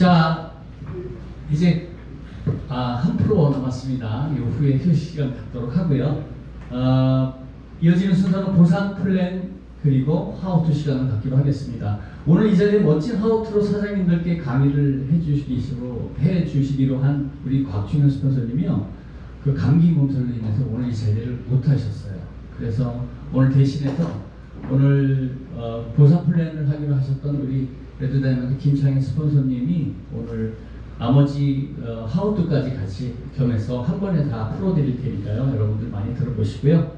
자, 이제 한 프로 남았습니다. 이후에 휴식 시간 갖도록 하고요. 이어지는 순서는 보상 플랜 그리고 하우투 시간을 갖기로 하겠습니다. 오늘 이 자리에 멋진 하우투로 사장님들께 강의를 해주시기로 한 우리 곽준현 스폰서님이요. 그 감기 몸살로 인해서 오늘 이 자리를 못 하셨어요. 그래서 오늘 대신해서 오늘 보상 플랜을 하기로 하셨던 우리 레드다이먼드 김창희 스폰서님이 오늘 나머지 하우투까지 같이 겸해서 한 번에 다 풀어드릴 테니까요. 여러분들 많이 들어보시고요.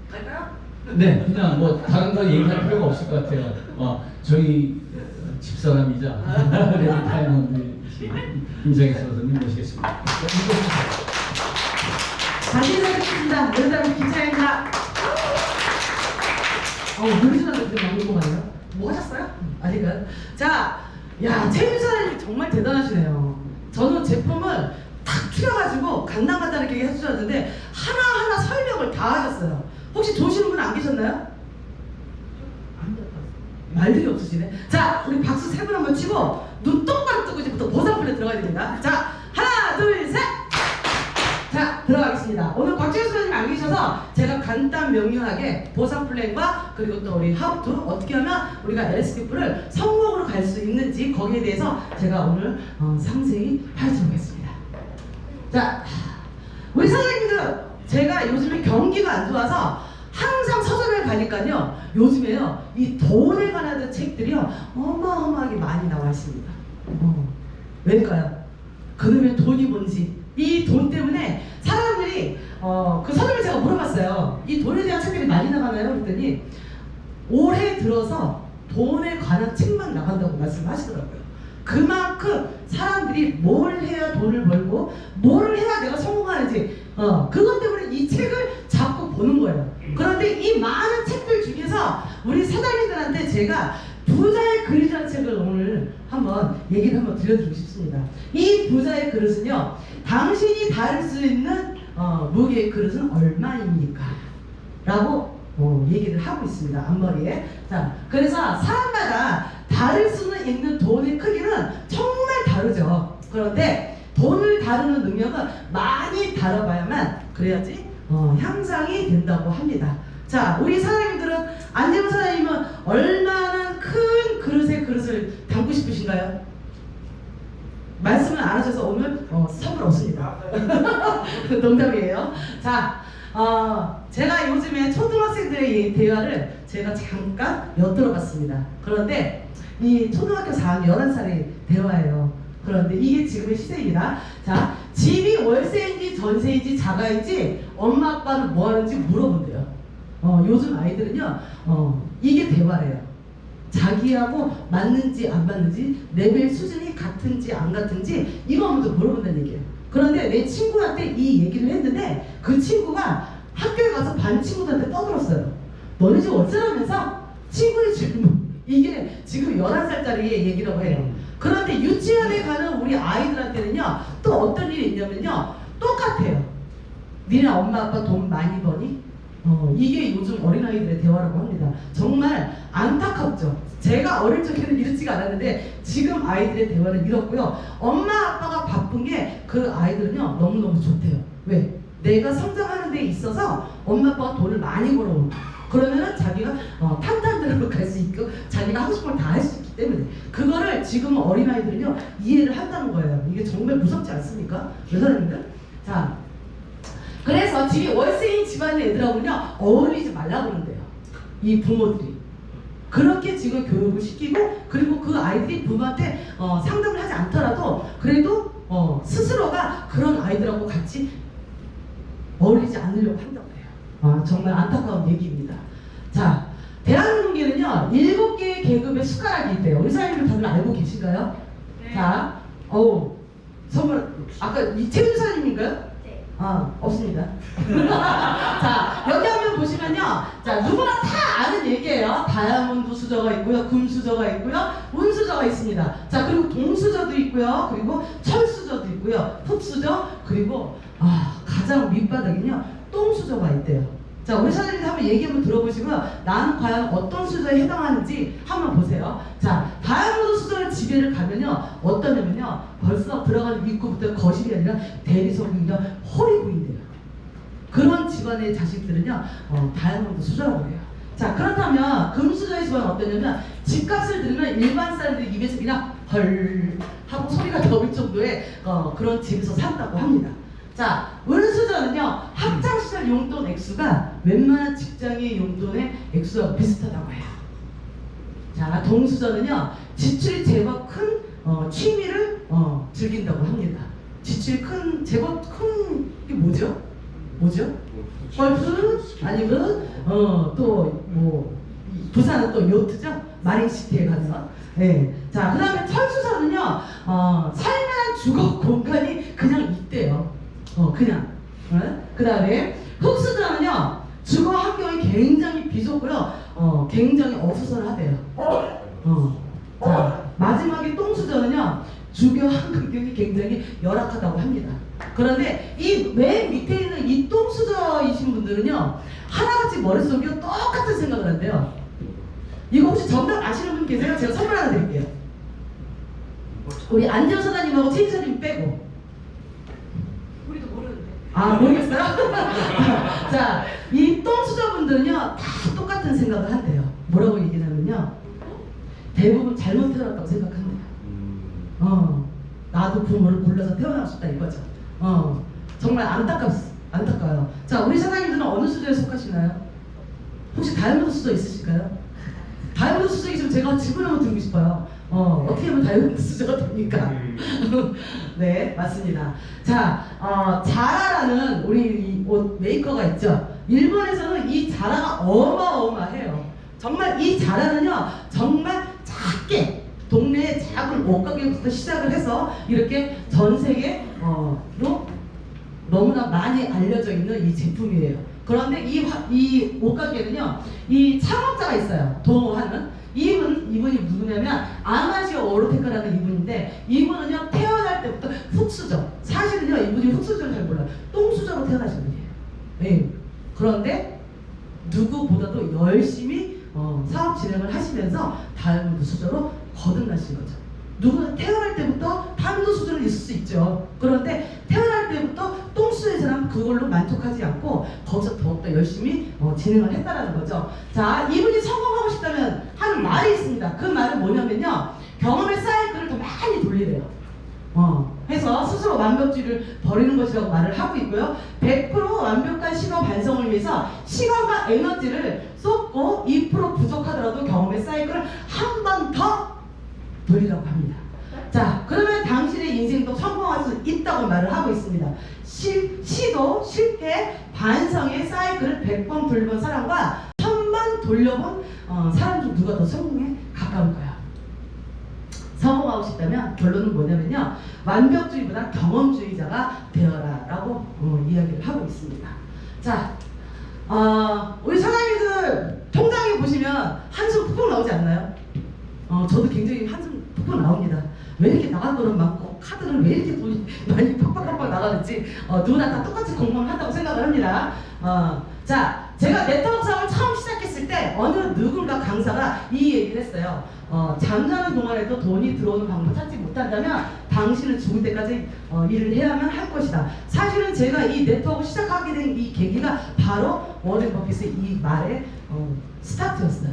갈까요? 네, 그냥 뭐 다른 거 얘기할 필요가 없을 것 같아요. 저희 집사람이자 레드다이먼드 김창희 스폰서님 모시겠습니다. 다시 인사드리겠습니다. 레드다이먼드 김창희입니다. 노래지나서 되게 많이 먹어요. 뭐 하셨어요? 아직은. 자, 야, 최윤 사장님 정말 대단하시네요. 저는 제품을 탁 추려가지고 간단간단 이렇게 해주셨는데 하나하나 설명을 다 하셨어요. 혹시 좋으시는 분 안 계셨나요? 말들이 없으시네. 자, 우리 박수 3분 한번 치고 눈 똑바로 뜨고 이제부터 보상 플랜 들어가야 됩니다. 자, 하나, 둘, 셋! 자, 들어가겠습니다. 오늘 곽재현 선생님 안 계셔서 제가 간단 명료하게 보상 플랜과 그리고 또 우리 하우투 어떻게 하면 우리가 LSP를 성공으로 갈 수 있는지 거기에 대해서 제가 오늘 상세히 파헤쳐보겠습니다. 자, 우리 사장님들 제가 요즘에 경기가 안 좋아서 항상 서점에 가니까요 요즘에요 이 돈에 관한 책들이요 어마어마하게 많이 나와 있습니다. 왜일까요? 그놈의 돈이 뭔지 이 돈 때문에 사람들이 그 서점에 제가 물어봤어요. 이 돈에 대한 책들이 많이 나가나요? 그랬더니 올해 들어서 돈에 관한 책만 나간다고 말씀하시더라고요. 그만큼 사람들이 뭘 해야 돈을 벌고 뭘 해야 내가 성공하는지 그것 때문에 이 책을 자꾸 보는 거예요. 그런데 이 많은 책들 중에서 우리 사장님들한테 제가 부자의 그릇이라는 책을 오늘 한번 얘기를 한번 드려드리고 싶습니다. 이 부자의 그릇은요 당신이 다룰 수 있는 무게의 그릇은 얼마입니까? 라고 얘기를 하고 있습니다. 앞머리에. 자, 그래서 사람마다 다룰 수는 있는 돈의 크기는 정말 다르죠. 그런데 돈을 다루는 능력은 많이 다뤄봐야만 그래야지 향상이 된다고 합니다. 자, 우리 사장님들은 안재훈 사장님은 얼마나 큰 그릇을 담고 싶으신가요? 말씀을 안 하셔서 오늘 선물 없습니다. 농담이에요. 자, 제가 요즘에 초등학생들의 이 대화를 제가 잠깐 엿들어봤습니다. 그런데 이 초등학교 4학년 11살의 대화예요. 그런데 이게 지금의 시대입니다. 자, 집이 월세인지 전세인지 자가인지 엄마 아빠는 뭐 하는지 물어본대요. 요즘 아이들은요 이게 대화래요. 자기하고 맞는지 안 맞는지 레벨 수준이 같은지 안 같은지 이거 먼저 물어본다는 얘기예요. 그런데 내 친구한테 이 얘기를 했는데 그 친구가 학교에 가서 반 친구들한테 떠들었어요. 너네 집 월세라면서? 친구의 질문. 이게 지금 11살짜리의 얘기라고 해요. 그런데 유치원에 가는 우리 아이들한테는요 또 어떤 일이 있냐면요 똑같아요. 니네 엄마 아빠 돈 많이 버니? 이게 요즘 어린아이들의 대화라고 합니다. 정말 안타깝죠. 제가 어릴 적에는 이렇지가 않았는데 지금 아이들의 대화는 이렇고요. 엄마 아빠가 바쁜 게 그 아이들은요 너무너무 좋대요. 왜? 내가 성장하는 데 있어서 엄마 아빠가 돈을 많이 벌어오는 그러면은 자기가 탄탄대로 갈 수 있고 자기가 하고 싶은 걸 다 할 수 있기 때문에 그거를 지금 어린아이들은요 이해를 한다는 거예요. 이게 정말 무섭지 않습니까? 여사님들? 자, 그래서 집이 월세인 집안의 애들하고는요 어울리지 말라고 그러는데요. 이 부모들이 그렇게 지금 교육을 시키고 그리고 그 아이들이 부모한테 상담을 하지 않더라도 그래도 스스로가 그런 아이들하고 같이 어울리지 않으려고 한다고 해요. 정말 안타까운 얘기입니다. 자, 대한민국에는요 7개의 계급의 숟가락이 있대요. 우리 사장님들 다들 알고 계신가요? 네. 자, 선물 아까 이채윤 사장님인가요? 없습니다. 자, 여기 한번 보시면요. 자, 누구나 다 아는 얘기예요. 다이아몬드 수저가 있고요. 금 수저가 있고요. 운 수저가 있습니다. 자, 그리고 동 수저도 있고요. 그리고 철 수저도 있고요. 흙 수저, 그리고 가장 밑바닥에는요. 똥 수저가 있대요. 자, 우리 사장님들 한번 얘기 한번 들어보시고 나는 과연 어떤 수저에 해당하는지 한번 보세요. 자, 다이아몬드 수저의 지배를 가면요 어떠냐면요 벌써 들어가는 입구부터 거실이 아니라 대리석이나 홀이 보인대요. 그런 집안의 자식들은요 다이아몬드 수저라고 해요. 자, 그렇다면 금수저의 집안은 어떠냐면 집값을 들으면 일반 사람들이 입에서 그냥 헐 하고 소리가 나올 정도의 그런 집에서 산다고 합니다. 자, 은수저는요 학창시절 용돈 액수가 웬만한 직장의 용돈의 액수와 비슷하다고 해요. 자, 동수저는요 지출이 제법 큰 취미를 즐긴다고 합니다. 지출이 큰 제법 큰 게 뭐죠? 골프 아니면 또 뭐 부산은 또 요트죠? 마린시티에 가서. 네. 자, 그다음에 철수사는요 살만한 주거 공간이 그냥 있대요. 그냥. 그다음에 흙수저는요 주거 환경이 굉장히 비좁고요 굉장히 어수선하대요. 자, 마지막에 똥수저는요 주거 환경이 굉장히 열악하다고 합니다. 그런데 이 맨 밑에 있는 이 똥수저이신 분들은요 하나같이 머릿속에 똑같은 생각을 한대요. 이거 혹시 정답 아시는 분 계세요? 제가 선물 하나 드릴게요. 우리 안지원 사장님하고 최 이사님 빼고. 우리도 모르는데. 아, 모르겠어요? 자, 이 똥수저분들은요 다 똑같은 생각을 한대요. 뭐라고 얘기하냐면요 대부분 잘못 태어났다고 생각한대요. 나도 부모를 골라서 태어나고 싶다 이거죠. 정말 안타까워요. 자, 우리 사장님들은 어느 수저에 속하시나요? 혹시 다이아몬드 수저 있으실까요? 다이아몬드 수저 있으면 제가 질문 한번 드리고 싶어요. 어떻게 하면 다이아몬드 수저가 됩니까? 네, 맞습니다. 자, 자라라는 우리 이 옷 메이커가 있죠. 일본에서는 이 자라가 어마어마해요. 정말 이 자라는요, 정말 작게 동네의 작은 옷가게부터 시작을 해서 이렇게 전 세계로 너무나 많이 알려져 있는 이 제품이에요. 그런데 이 옷가게는요, 이 창업자가 있어요. 도모하는 이분이 누구냐면 아마시오 오르테카라는 이분인데 이분은요 태어날 때부터 흙수저, 사실은요 이분이 흙수저를 잘 몰라요. 똥수저로 태어나신 분이에요. 네. 그런데 누구보다도 열심히 사업 진행을 하시면서 다이아몬드 수저로 거듭나신 거죠. 누구나 태어날 때부터 다이아몬드 수저는 있을 수 있죠. 그런데 태어날 때부터 똥수저의 사람 그걸로 만족하지 않고 거기서 더욱더 열심히 진행을 했다라는 거죠. 자, 이분이 성공하고 싶다면 하는 말이 있습니다. 그 말은 뭐냐면요, 경험의 사이클을 더 많이 돌리래요. 해서 스스로 완벽주의를 버리는 것이라고 말을 하고 있고요. 100% 완벽한 시간 반성을 위해서 시간과 에너지를 쏟고 2% 부족하더라도 경험의 사이클을 한 번 더 돌리라고 합니다. 자, 그러면 당신의 인생도 성공할 수 있다고 말을 하고 있습니다. 시도 실패 반성의 사이클을 100번 돌려본 사람과 1000번 돌려본 사람 중 누가 더 성공에 가까울까요? 성공하고 싶다면 결론은 뭐냐면요, 완벽주의보다 경험주의자가 되어라 라고 이야기를 하고 있습니다. 자, 우리 사장님들 통장에 보시면 한숨 푹푹 나오지 않나요? 저도 굉장히 한숨 푹푹 나옵니다. 왜 이렇게 나갈 거는 많고 카드는 왜 이렇게 돈이 많이 팍팍팍팍 나가는지 누구나 다 똑같이 공부를 한다고 생각을 합니다. 자, 제가 네트워크 사업을 처음 시작했을 때 어느 누군가 강사가 이 얘기를 했어요. 잠자는 동안에도 돈이 들어오는 방법을 찾지 못한다면 당신은 죽을 때까지 일을 해야만 할 것이다. 사실은 제가 이 네트워크 시작하게 된 이 계기가 바로 워렌 버핏의 이 말의 스타트였어요.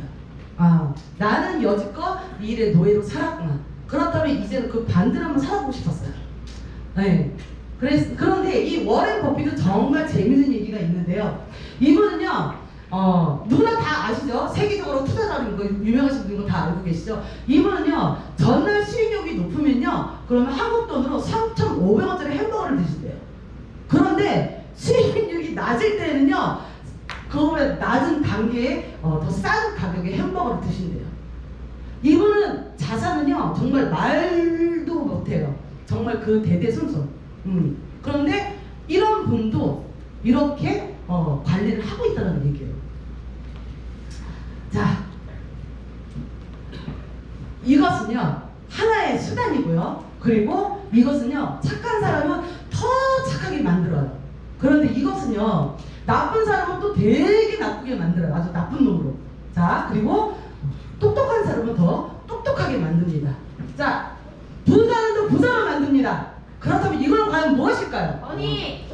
나는 여지껏 이 일의 노예로 살았구나. 그렇다면 이제는 그 반대로 한번 살아보고 싶었어요. 네. 그런데 이 워렌 버핏은 정말 재밌는 얘기가 있는데요. 이분은요, 누구나 다 아시죠? 세계적으로 투자자인 거 유명하신 분인 거 다 알고 계시죠? 이분은요, 전날 수익률이 높으면요, 그러면 한국 돈으로 3,500원짜리 햄버거를 드신대요. 그런데 수익률이 낮을 때는요, 그거보다 낮은 단계에 더 싼 가격의 햄버거를 드신대요. 이분은 자산은요, 정말 말도 못해요. 정말 그 대대손손. 그런데 이런 분도 이렇게 관리를 하고 있다는 얘기예요. 자, 이것은요 하나의 수단이고요. 그리고 이것은요 착한 사람은 더 착하게 만들어요. 그런데 이것은요 나쁜 사람은 또 되게 나쁘게 만들어요. 아주 나쁜 놈으로. 자, 그리고 똑똑한 사람은 더 똑똑하게 만듭니다. 자, 부자는 더 부자를 만듭니다. 그렇다면 이건 과연 무엇일까요? 언니.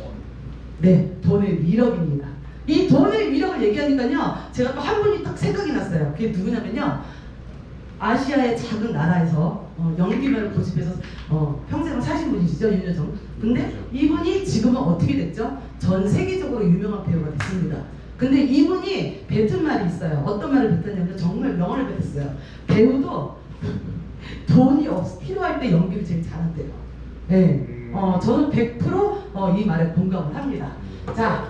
네, 돈의 위력입니다. 이 돈의 위력을 얘기하니까요, 제가 또 한 분이 딱 생각이 났어요. 그게 누구냐면요, 아시아의 작은 나라에서 연기면을 고집해서 평생을 사신 분이시죠, 윤여정. 근데 이분이 지금은 어떻게 됐죠? 전 세계적으로 유명한 배우가 됐습니다. 근데 이분이 뱉은 말이 있어요. 어떤 말을 뱉었냐면 정말 명언을 뱉었어요. 배우도 돈이 필요할 때 연기를 제일 잘한대요. 네, 저는 100% 이 말에 공감을 합니다. 자,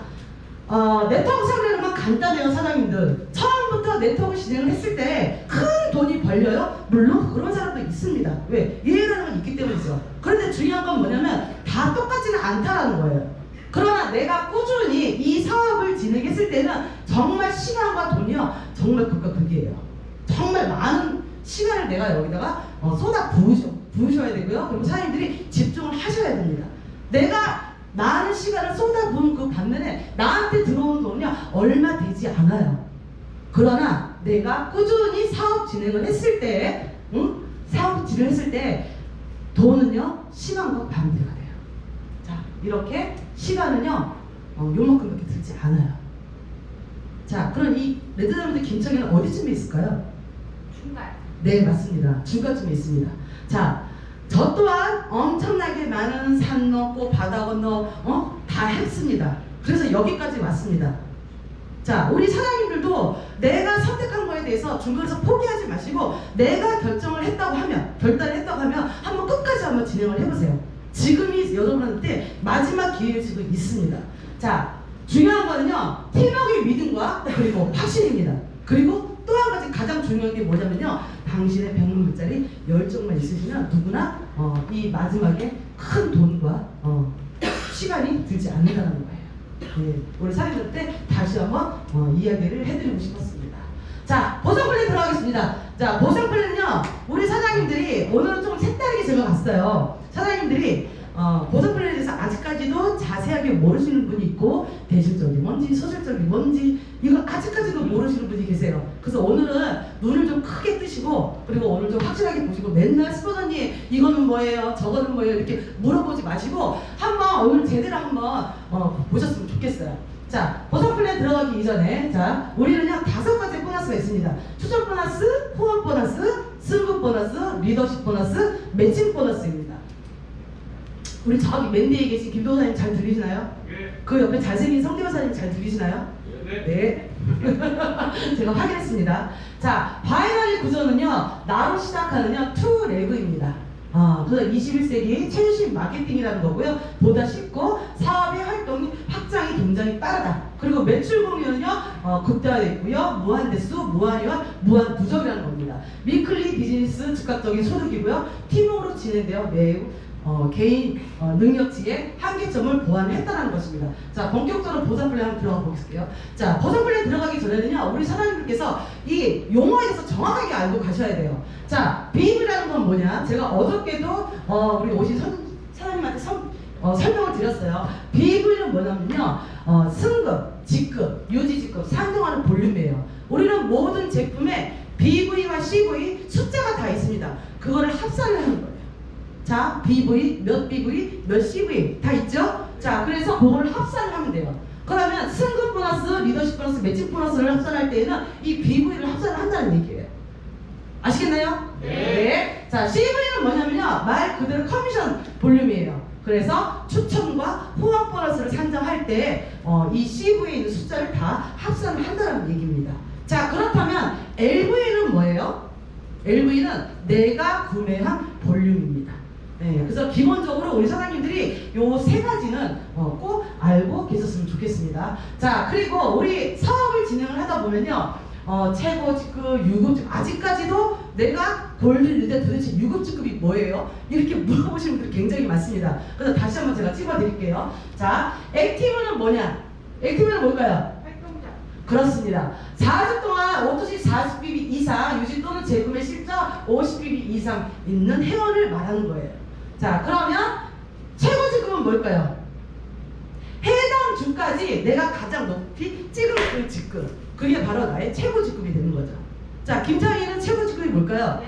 네트워크 상대로만 간단해요, 사장님들. 처음부터 네트워크 진행을 했을 때 큰 돈이 벌려요? 물론 그런 사람도 있습니다. 왜? 이해라는 건 있기 때문이죠. 그런데 중요한 건 뭐냐면 다 똑같지는 않다라는 거예요. 그러나 내가 꾸준히 이 사업을 진행했을 때는 정말 시간과 돈이요, 정말 극과 극이에요. 정말 많은 시간을 내가 여기다가 쏟아 부으셔야 되고요. 그리고 사장님들이 집중을 하셔야 됩니다. 내가 많은 시간을 쏟아부은 그 반면에 나한테 들어오는 돈은요, 얼마 되지 않아요. 그러나 내가 꾸준히 사업 진행을 했을 때, 사업 진행했을 때 돈은요, 시간과 반대가 돼요. 자, 이렇게 시간은요, 요만큼밖에 들지 않아요. 자, 그럼 이 레드다이아몬드 김청에는 어디쯤에 있을까요? 중간. 네, 맞습니다. 중간쯤에 있습니다. 자, 저 또한 엄청나게 많은 산 넘고 바다 건너 다 했습니다. 그래서 여기까지 왔습니다. 자, 우리 사장님들도 내가 선택한 거에 대해서 중간에서 포기하지 마시고 내가 결단을 했다고 하면 한번 끝까지 한번 진행을 해보세요. 지금이 여러분한테 마지막 기회일 수도 있습니다. 자, 중요한 거는요, 팀워크의 믿음과 그리고 확신입니다. 그리고 또 한 가지 가장 중요한 게 뭐냐면요, 당신의 100만불짜리 열정만 있으시면 누구나 이 마지막에 큰 돈과 시간이 들지 않는다는 거예요. 네, 우리 사장님들 때 다시 한번 이야기를 해드리고 싶었습니다. 자, 보상 플랜 들어가겠습니다. 자, 보상 플랜은요, 우리 사장님들이 오늘은 좀 색다르게 제가 봤어요. 사장님들이 보상 플랜에 대해서 아직까지도 자세하게 모르시는 분이 있고, 대실적이 뭔지 소실적이 뭔지 이걸 아직까지도 모르시는 분이 계세요. 그래서 오늘은 눈을 좀 크게 뜨시고, 그리고 오늘 좀 확실하게 보시고, 맨날 스포더님 이거는 뭐예요, 저거는 뭐예요 이렇게 물어보지 마시고 한번 오늘 제대로 한번 보셨으면 좋겠어요. 자, 보상 플랜 들어가기 이전에, 자, 우리는요 5가지 보너스가 있습니다. 추천 보너스, 후원 보너스, 승급 보너스, 리더십 보너스, 매칭 보너스입니다. 우리 저기 맨 뒤에 계신 김 변호사님 잘 들리시나요? 네. 그 옆에 잘생긴 성 변호사님 잘 들리시나요? 네. 네. 제가 확인했습니다. 자, 바이너리 구조는요, 나로 시작하는요, 투 레그입니다. 그래서 21세기 최신 마케팅이라는 거고요. 보다 쉽고 사업의 활동이 확장이 굉장히 빠르다. 그리고 매출 공유는요, 극대화되고요. 무한 대수, 무한이와 무한 누적이라는 겁니다. 위클리 비즈니스 즉각적인 소득이고요. 팀으로 진행되어 매우 개인 능력치의 한계점을 보완했다는 것입니다. 자, 본격적으로 보상 플랜 한번 들어가 보겠습니다. 자, 보상 플랜 들어가기 전에는요, 우리 사장님들께서 이 용어에 대해서 정확하게 알고 가셔야 돼요. 자, 비입이라는 건 뭐냐? 제가 어저께도 우리 오신 사장님한테 설명을 드렸어요. 비입은 뭐냐면요, 승급, 직급, 유지 직급, 상정하는 볼륨이에요. 우리는 모든 제품에 BV와 CV 숫자가 다 있습니다. 그거를 합산을 하는 거예요. 자, BV, 몇 BV, 몇 CV 다 있죠? 자, 그래서 그거를 합산을 하면 돼요. 그러면 승급 보너스, 리더십 보너스, 매칭 보너스를 합산할 때에는 이 BV를 합산을 한다는 얘기예요. 아시겠나요? 네. 자, CV는 뭐냐면요, 말 그대로 커미션 볼륨이에요. 그래서 추첨과 후원 보너스를 산정할 때 이 CV에 있는 숫자를 다 합산을 한다는 얘기입니다. 자, 그렇다면 LV는 뭐예요? LV는 내가 구매한 볼륨입니다. 네, 그래서 기본적으로 우리 사장님들이 요 세 가지는 꼭 알고 계셨으면 좋겠습니다. 자, 그리고 우리 사업을 진행을 하다 보면요, 최고 직급, 유급 직급, 아직까지도 내가 골드인데 도대체 유급 직급이 뭐예요? 이렇게 물어보시는 분들이 굉장히 많습니다. 그래서 다시 한번 제가 찍어드릴게요. 자, 액티브는 뭐냐? 액티브는 뭘까요? 활동자. 그렇습니다. 4주 동안 오토시 40BB 이상 유지 또는 제품의 실적 50BB 이상 있는 회원을 말하는 거예요. 자, 그러면 최고 직급은 뭘까요? 해당 주가 직급까지 내가 가장 높이 찍은 그 직급, 그게 바로 나의 최고 직급이 되는 거죠. 자, 김창희는 최고 직급이 뭘까요?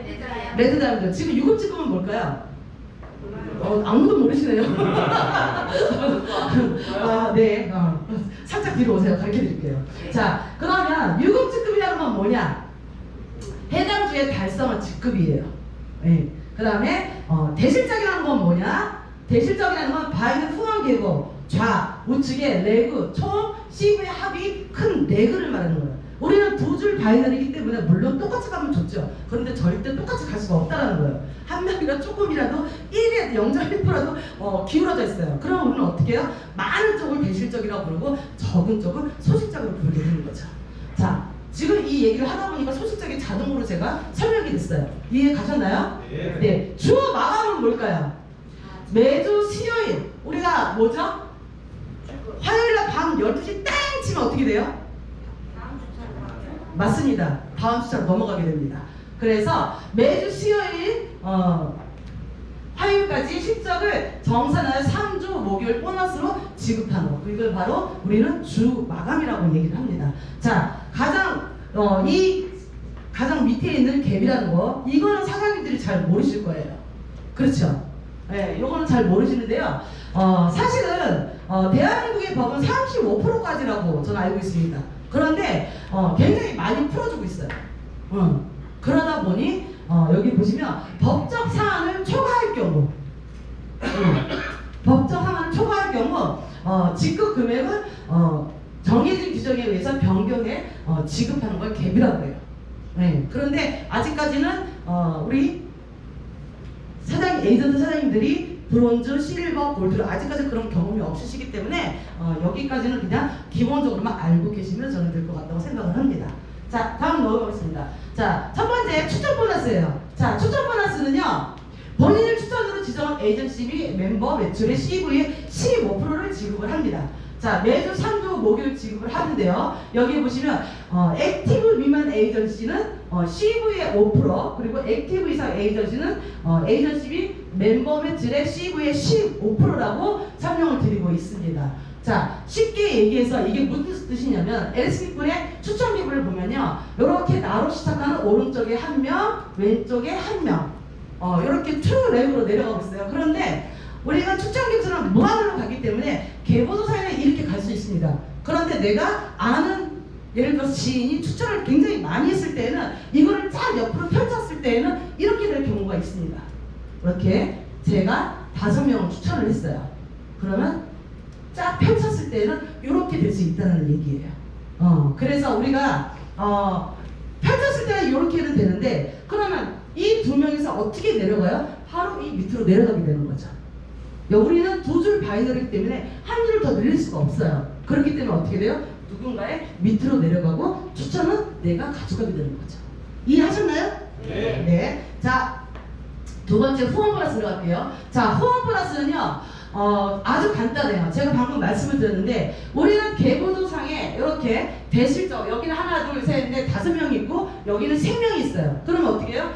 레드 다이아몬드. 지금 유급 직급은 뭘까요? 아무도 모르시네요. 아, 네. 살짝 뒤로 오세요. 가르쳐 드릴게요. 자, 그러면 유급 직급이라는 건 뭐냐? 해당 주에 달성한 직급이에요. 네. 그 다음에 대실적이라는 건 뭐냐? 대실적이라는 건 바이든 후원 계고 좌, 우측에 레그, 총, C의 합이 큰 레그를 말하는 거예요. 우리는 두 줄 바이너리이기 때문에 물론 똑같이 가면 좋죠. 그런데 절대 똑같이 갈 수가 없다는 거예요. 한 명이라 조금이라도 1에 0.1%라도 기울어져 있어요. 그럼 우리는 어떻게 해요? 많은 쪽을 대실적이라고 부르고 적은 쪽을 소실적으로 부르게 되는 거죠. 자, 지금 이 얘기를 하다 보니까 소실적이 자동으로 제가 설명이 됐어요. 이해 가셨나요? 네. 네. 주 마감은 뭘까요? 매주 수요일. 우리가 뭐죠? 화요일날 밤 12시 땡 치면 어떻게 돼요? 맞습니다. 다음 주차로 넘어가게 됩니다. 그래서 매주 수요일 화요일까지 실적을 정산하여 3주 목요일 보너스로 지급하는 거. 이걸 바로 우리는 주 마감이라고 얘기를 합니다. 자, 가장 가장 밑에 있는 갭이라는 거, 이거는 사장님들이 잘 모르실 거예요. 그렇죠? 네, 이거는 잘 모르시는데요. 사실은 대한민국의 법은 35%까지라고 저는 알고 있습니다. 그런데 굉장히 많이 풀어주고 있어요. 그러다 보니 여기 보시면 법적 사안을 초과할 경우 법적 사안을 초과할 경우 지급 금액은 정해진 규정에 의해서 변경해 지급하는 걸 갭이라고 해요. 네. 그런데 아직까지는 우리 에이전트 사장님들이 브론즈, 실버, 골드를 아직까지 그런 경험이 없으시기 때문에 여기까지는 그냥 기본적으로만 알고 계시면 저는 될 것 같다고 생각을 합니다. 자, 다음 넘어가겠습니다. 자, 첫 번째 추천 보너스예요. 자, 추천 보너스는요, 본인을 추천으로 지정한 에이전시 멤버 매출의 CV의 15%를 지급을 합니다. 자, 매주 3주 목요일 지급을 하는데요. 여기 보시면 액티브 미만 에이전시는 CV의 5%, 그리고 액티브 이상 에이전시는 에이전시 멤버 매출의 CV의 15%라고 설명을 드리고 있습니다. 자, 쉽게 얘기해서 이게 무슨 뜻이냐면 LSP분의 추천 기부를 보면요, 이렇게 나로 시작하는 오른쪽에 한 명, 왼쪽에 한 명, 이렇게 투 랩으로 내려가고 있어요. 그런데 우리가 추천 기부는 무한으로 가기 때문에 계보도 사이에 이렇게 갈 수 있습니다. 그런데 내가 아는, 예를 들어서 지인이 추천을 굉장히 많이 했을 때는 이거를 쫙 옆으로 펼쳤을 때에는 이렇게 될 경우가 있습니다. 이렇게 제가 5명을 추천을 했어요. 그러면 쫙 펼쳤을 때는 이렇게 될 수 있다는 얘기예요. 그래서 우리가 펼쳤을 때는 이렇게는 되는데, 그러면 이 두 명에서 어떻게 내려가요? 바로 이 밑으로 내려가게 되는 거죠. 우리는 두 줄 바이너리이기 때문에 한 줄 더 늘릴 수가 없어요. 그렇기 때문에 어떻게 돼요? 누군가의 밑으로 내려가고 추천은 내가 가져가게 되는 거죠. 이해하셨나요? 네. 네. 자, 두 번째 후원 보너스 들어갈게요. 자, 후원 보너스는요, 아주 간단해요. 제가 방금 말씀을 드렸는데, 우리는 계보도상에 이렇게 대실적, 여기는 하나, 둘, 셋, 넷, 5명이 있고, 여기는 3명이 있어요. 그러면 어떻게 해요?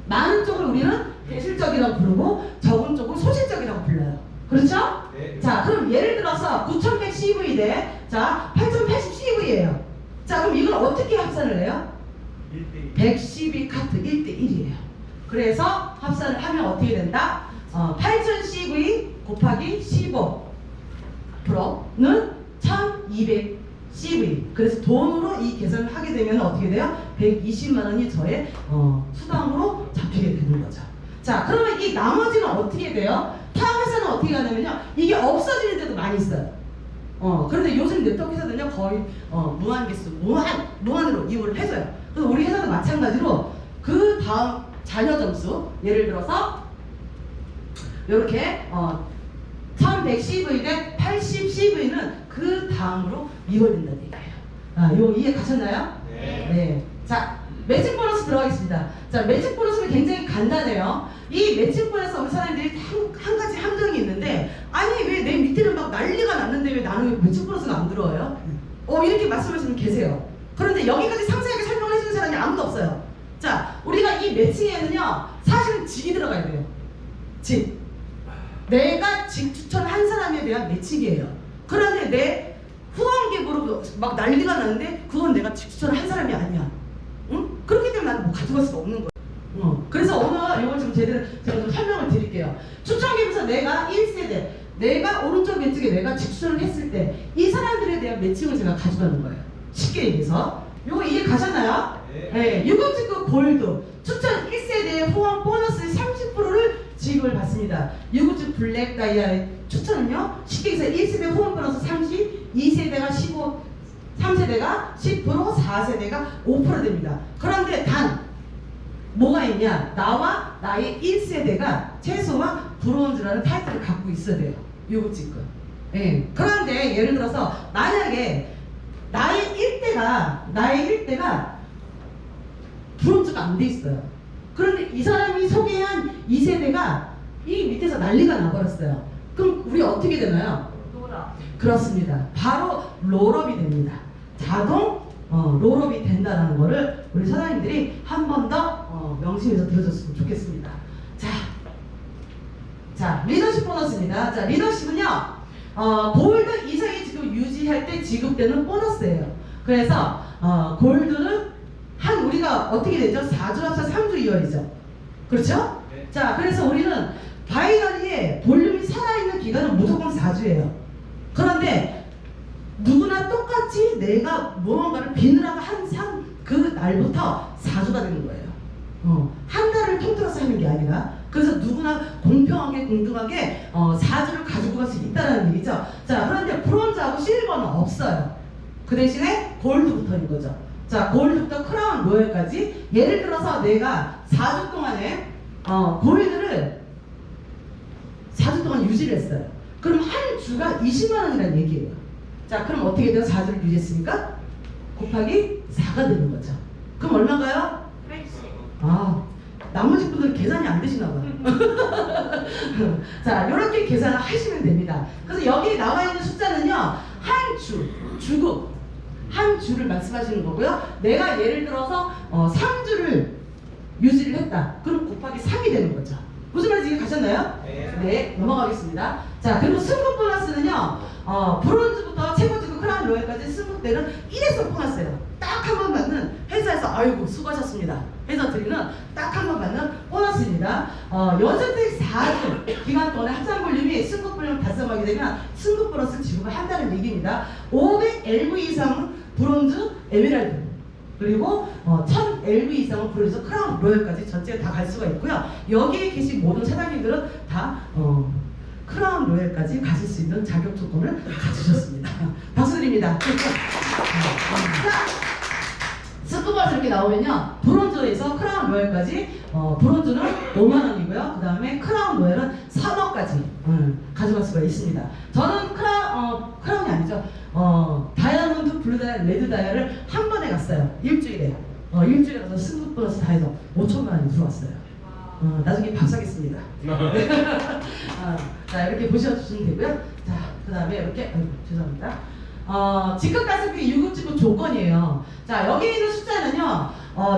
많은 쪽을 우리는 대실적이라고 부르고, 적은 쪽을 소실적이라고 불러요. 그렇죠? 네. 자, 그럼 예를 들어서 9100 CV 대, 자, 8080 CV예요. 자, 그럼 이걸 어떻게 합산을 해요? 112 카트 1대1이에요. 그래서 합산을 하면 어떻게 된다? 8000 CV 곱하기 15%는 1200 CV. 그래서 돈으로 이 계산을 하게 되면 어떻게 돼요? 120만 원이 저의 수당으로 잡히게 되는 거죠. 자, 그러면 이 나머지는 어떻게 돼요? 타업 회사는 어떻게 하냐면요, 이게 없어지는 데도 많이 있어요. 그런데 요즘 네트워크 회사들은요, 거의 무한 개수, 무한으로 이용을 해줘요. 그래서 우리 회사도 마찬가지로 그 다음 잔여 점수, 예를 들어서 이렇게 1100 CV 대 80 CV는 그 다음으로 이어진다는 얘기예요. 이거 이해 가셨나요? 네. 네. 자, 매칭 보너스 들어가겠습니다. 자, 매칭 보너스는 굉장히 간단해요. 이 매칭 보너스 우리 사람들이 한 가지 함정이 있는데, 아니 왜 내 밑에는 막 난리가 났는데 왜 나는 왜 매칭 보너스가 안 들어와요? 이렇게 말씀하시는 분 계세요. 그런데 여기까지 상세하게 설명을 해주는 사람이 아무도 없어요. 자, 우리가 이 매칭에는요, 사실은 직이 들어가야 돼요. 직. 내가 직 추천한 사람에 대한 매칭이에요. 그런데 내 후원기부로 막 난리가 나는데 그건 내가 직접 한 사람이 아니야. 응? 그렇기 때문에 나는 뭐 가져갈 수가 없는 거야. 그래서 오늘 이걸 좀 제대로 제가 좀 설명을 드릴게요. 추천기부에서 내가 1세대, 내가 오른쪽 왼쪽에 내가 직수를 했을 때 이 사람들에 대한 매칭을 제가 가져가는 거예요. 쉽게 얘기해서. 요거 이해 가셨나요? 네. 요거 지금 골드 추천 1세대 후원 보너스 30%를 지급을 받습니다. 요거 지금 블랙 다이아의 추천은요. 쉽게 얘기해서 1세대 후원 보너스 30, 2세대가 15, 3세대가 10%, 4세대가 5% 됩니다. 그런데 단 뭐가 있냐? 나와 나의 1세대가 최소한 브론즈라는 타이틀을 갖고 있어야 돼요. 요거 지금. 예. 그런데 예를 들어서 만약에 나의 1대가 브론즈가 안 돼 있어요. 그런데 이 사람이 소개한 2세대가 이 밑에서 난리가 나버렸어요. 그럼 우리 어떻게 되나요? 노라. 그렇습니다. 바로 롤업이 됩니다. 자동 롤업이 된다는 거를 우리 사장님들이 한 번 더 명심해서 들어줬으면 좋겠습니다. 자, 리더십 보너스입니다. 자, 리더십은요, 골드 이상이 지금 유지할 때 지급되는 보너스예요. 그래서 골드는 우리가 어떻게 되죠? 4주 합사 3주 2월이죠. 그렇죠? 네. 자, 그래서 우리는 바이너리의 볼륨이 살아있는 기간은 무조건 4주예요. 그런데 누구나 똑같이 내가 무언가를 비늘하고 그 날부터 4주가 되는 거예요. 한 달을 통틀어서 하는 게 아니라. 그래서 누구나 공평하게 공정하게 4주를 가지고 갈 수 있다는 얘기죠. 자, 그런데 브론즈하고 실버는 없어요. 그 대신에 골드부터인 거죠. 자, 골드부터 크라운 로열까지 예를 들어서 내가 4주 동안에 골드를 4주 동안 유지를 했어요. 그럼 한 주가 20만 원이라는 얘기예요. 자, 그럼 어떻게 돼요? 4주를 유지했으니까 곱하기 4가 되는 거죠. 그럼 얼마인가요? 80. 나머지 분들은 계산이 안 되시나 봐요. 자, 이렇게 계산을 하시면 됩니다. 그래서 여기 나와 있는 숫자는요, 한 주를 말씀하시는 거고요. 내가 예를 들어서 3주를 유지를 했다. 그럼 곱하기 3이 되는 거죠. 무슨 말인지 가셨나요? 네, 넘어가겠습니다. 자, 그리고 승급 보너스는요, 브론즈부터 최고급 크라운 로얄까지 승급되는 1회성 보너스예요. 딱 한 번 받는 회사에서 아이고 수고하셨습니다 해서 드리는 딱 한 번 받는 보너스입니다. 연소택 4주 기간 동안에 합산 볼륨이 승급 볼륨 달성하게 되면 승급 보너스 지급을 한다는 얘기입니다. 500 LV 이상은 브론즈, 에메랄드, 그리고 1000 LV 이상은 브론즈, 크라운 로얄까지 전체가 다 갈 수가 있고요. 여기에 계신 모든 사장님들은 다 크라운 로얄까지 가실 수 있는 자격 조건을 가지셨습니다. 박수 드립니다. 스쿠버스 이렇게 나오면요, 브론즈에서 크라운 로얄까지 브론즈는 5만 원이고요. 그 다음에 크라운 로얄은 3억까지 가져갈 수가 있습니다. 저는 크라운이 아니죠. 다이아몬드, 블루 다이아, 레드 다이아를 한 번에 갔어요. 일주일에. 일주일에 가서 승급 보너스 다 해서 5천만 원이 들어왔어요. 나중에 박사겠습니다. 자, 이렇게 보셔주시면 되고요. 자, 그 다음에 이렇게, 죄송합니다. 지급 가성비 유급지급 조건이에요. 자, 여기 있는 숫자는요,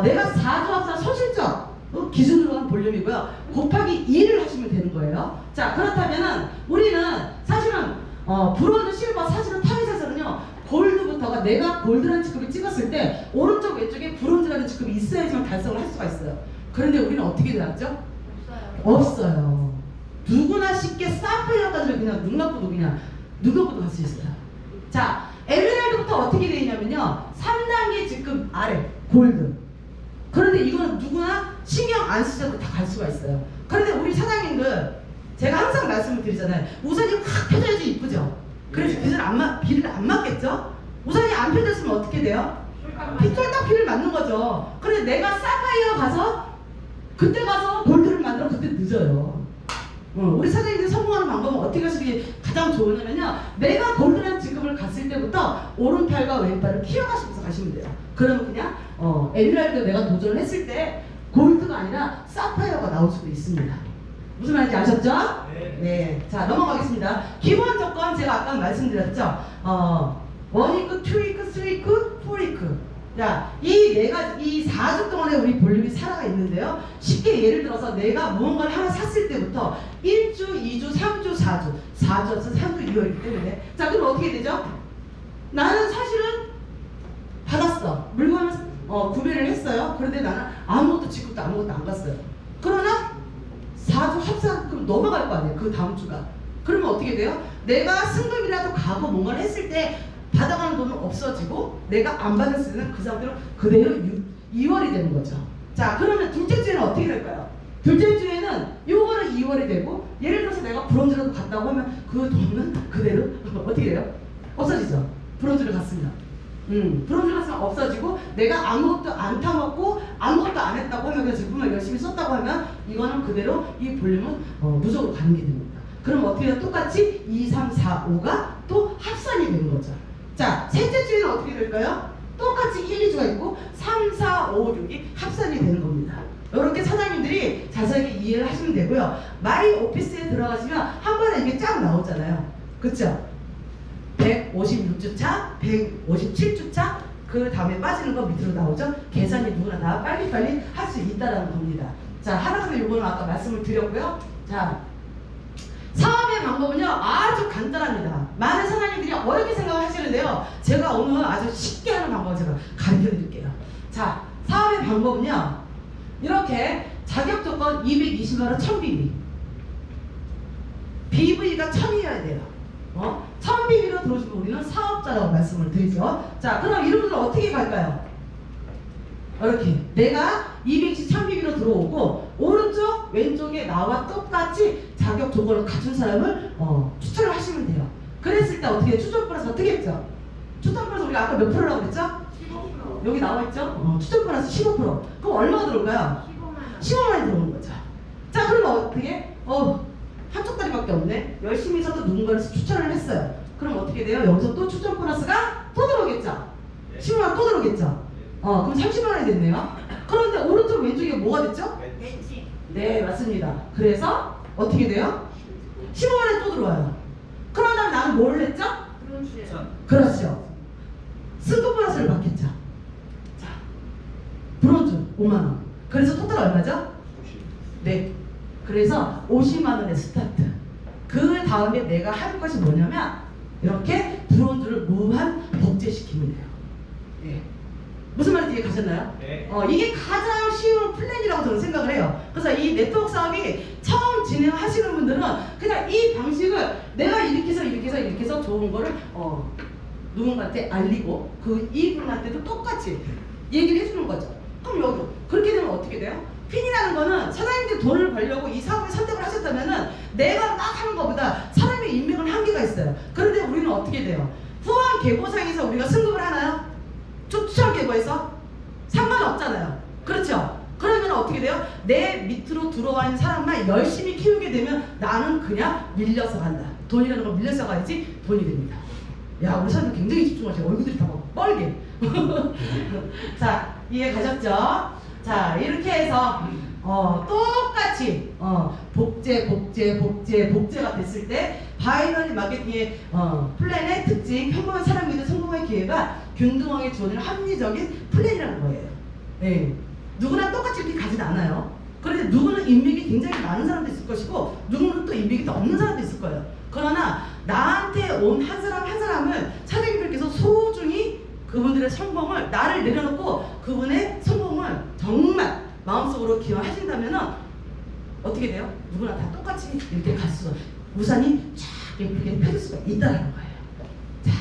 내가 4주 합산 소실적 기준으로 한 볼륨이고요. 곱하기 2를 하시면 되는 거예요. 자, 그렇다면은 우리는 사실은 브론즈, 실버, 사실은 타겟에서는요, 골드부터가 내가 골드라는 직급을 찍었을 때 오른쪽 왼쪽에 브론즈라는 직급이 있어야지만 달성을 할 수가 있어요. 그런데 우리는 어떻게 되었죠? 없어요. 누구나 쉽게 사파이어까지 그냥 눈 감고도 갈 수 있어요. 자, 에메랄드부터 어떻게 되어 있냐면요, 3단계 직급 아래 골드. 그런데 이거는 누구나 신경 안 쓰셔도 다 갈 수가 있어요. 그런데 우리 사장님들 제가 항상 말씀을 드리잖아요. 우산이 확 펴져야지 이쁘죠. 그래서 비를 안 맞겠죠. 우산이 안 펴졌으면 어떻게 돼요? 쫄딱 비를 맞는 거죠. 그런데 내가 사파이어 가서 그때 가서 골드를 만들어 그때 늦어요. 우리 사장님들이 성공하는 방법은 어떻게 하시는 게 가장 좋으냐면요, 내가 골드라는 직급을 갔을 때부터 오른팔과 왼팔을 키워가시면서 가시면 돼요. 그러면 그냥 에메랄드 내가 도전을 했을 때 골드가 아니라 사파이어가 나올 수도 있습니다. 무슨 말인지 아셨죠? 네. 자, 넘어가겠습니다. 기본 조건 제가 아까 말씀드렸죠. 1위크, 2위크, 3위크, 4위크. 자, 이 4주 동안에 우리 볼륨이 살아가 있는데요. 쉽게 예를 들어서 내가 무언가를 하나 샀을 때부터 1주, 2주, 3주, 4주, 4주에서 3주, 2월이기 때문에. 자, 그럼 어떻게 되죠? 나는 사실은 받았어. 물건을 구매를 했어요. 그런데 나는 아무것도 지급도 아무것도 안 갔어요. 그러나 4주 합산금 넘어갈 거 아니에요. 그 다음 주가. 그러면 어떻게 돼요? 내가 승급이라도 가고 뭔가를 했을 때 받아가는 돈은 없어지고 내가 안 받았을 때는 그 상태로 그대로 2월이 되는 거죠. 자, 그러면 둘째 주에는 어떻게 될까요? 둘째 주에는 요거는 2월이 되고, 예를 들어서 내가 브론즈라도 갔다고 하면 그 돈은 그대로 어떻게 돼요? 없어지죠. 브론즈를 갔으면. 브론즈를 갔으면 없어지고, 내가 아무것도 안 타먹고 아무것도 안 했다고 하면, 그 제품을 열심히 썼다고 하면 이거는 그대로 이 볼륨은 무적으로 가는 게 됩니다. 그럼 어떻게 해요? 똑같이 2, 3, 4, 5가 또 합산이 되는 거죠. 자, 셋째 주에는 어떻게 될까요? 똑같이 1, 2주가 있고 3, 4, 5, 6이 합산이 되는 겁니다. 이렇게 사장님들이 자세하게 이해를 하시면 되고요. 마이 오피스에 들어가시면 한 번에 이게 쫙 나오잖아요. 그쵸? 156주차, 157주차, 그 다음에 빠지는 거 밑으로 나오죠. 계산이 누구나 다 빨리빨리 할 수 있다는 겁니다. 자, 하나씩 요거는 아까 말씀을 드렸고요. 자, 사업의 방법은요 아주 간단합니다. 많은 사장님들이 어렵게 생각하시는데요, 제가 오늘 아주 쉽게 하는 방법을 제가 가르쳐 드릴게요. 자, 사업의 방법은요, 이렇게 자격 조건 220만원 1000BV, BV가 1000이어야 돼요. 1000BV로 들어오시면 우리는 사업자라고 말씀을 드리죠. 자, 그럼 이분들은 어떻게 갈까요? 이렇게 내가 220, 1000BV로 들어오고 오른쪽 왼쪽에 나와 똑같이 자격 조건을 갖춘 사람을 추천을 하시면 돼요. 그랬을 때 어떻게 추천 플러스 어떻게 했죠? 추천 플러스 우리가 아까 몇 프로라고 그랬죠? 15%. 여기 나와 있죠? 추천 플러스 15%. 그럼 얼마가 들어올까요? 15만원이 들어오는 거죠. 자, 그러면 어떻게? 한쪽 다리밖에 없네. 열심히 해서도 누군가를 추천을 했어요. 그럼 어떻게 돼요? 여기서 또 추천 플러스가 또 들어오겠죠? 15만원 또 들어오겠죠? 그럼 30만원이 됐네요. 그런데 오른쪽 왼쪽에 뭐가 됐죠? 벤치. 네, 맞습니다. 그래서 어떻게 돼요? 15만원이 또 들어와요. 그런 다음에 나는 뭘 했죠? 브론즈. 그렇죠. 승급 보너스를 받겠죠. 자, 브론즈 5만원. 그래서 토탈 얼마죠? 네. 그래서 50만원의 스타트. 그 다음에 내가 할 것이 뭐냐면 이렇게 브론즈를 무한 복제시키면 돼요. 예. 무슨 말인지 이해 가셨나요? 네. 이게 가장 쉬운 플랜이라고 저는 생각을 해요. 그래서 이 네트워크 사업이 처음 진행하시는 분들은 그냥 이 방식을 내가 이렇게 해서 좋은 거를 누군가한테 알리고 이분한테도 똑같이 얘기를 해주는 거죠. 그럼 여기도 그렇게 되면 어떻게 돼요? 핀이라는 거는 사장님들 돈을 벌려고 이 사업을 선택을 하셨다면은 내가 딱 하는 것보다 사람의 인맥은 한계가 있어요. 그런데 우리는 어떻게 돼요? 후한 계보상에서 우리가 승급을 하나요? 추천 계보에서 상관없잖아요. 그렇죠? 그러면 어떻게 돼요? 내 밑으로 들어와 있는 사람만 열심히 키우게 되면 나는 그냥 밀려서 간다. 돈이라는 건 밀려서 가야지 돈이 됩니다. 야, 우리 사람들 굉장히 집중하시고 얼굴들이 다 막 뻘게. 자, 이해 가셨죠? 자, 이렇게 해서 똑같이 복제가 됐을 때 바이너리 마케팅의 플랜의 특징, 평범한 사람 믿는 성공의 기회가 균등하게 주어지는 합리적인 플랜이라는 거예요. 네. 누구나 똑같이 이렇게 가진 않아요. 그런데 누구는 인맥이 굉장히 많은 사람도 있을 것이고 누구는 또 인맥이 더 없는 사람도 있을 거예요. 그러나 나한테 온 한 사람 한 사람을 사장님들께서 소중히 그분들의 성공을 나를 내려놓고 그분의 성공을 정말 마음속으로 기원하신다면 어떻게 돼요? 누구나 다 똑같이 이렇게 갈 수가, 우산이 쫙 이렇게 펴질 수가 있다는 거예요. 자,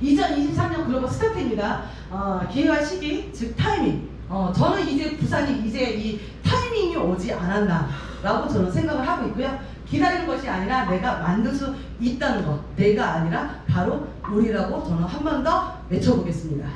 2023년 글로벌 스타트입니다. 기회와 시기, 즉 타이밍. 저는 이제 부산이 이제 이 타이밍이 오지 않았나라고 저는 생각을 하고 있고요. 기다리는 것이 아니라 내가 만들 수 있다는 것, 내가 아니라 바로 우리라고 저는 한 번 더 외쳐보겠습니다.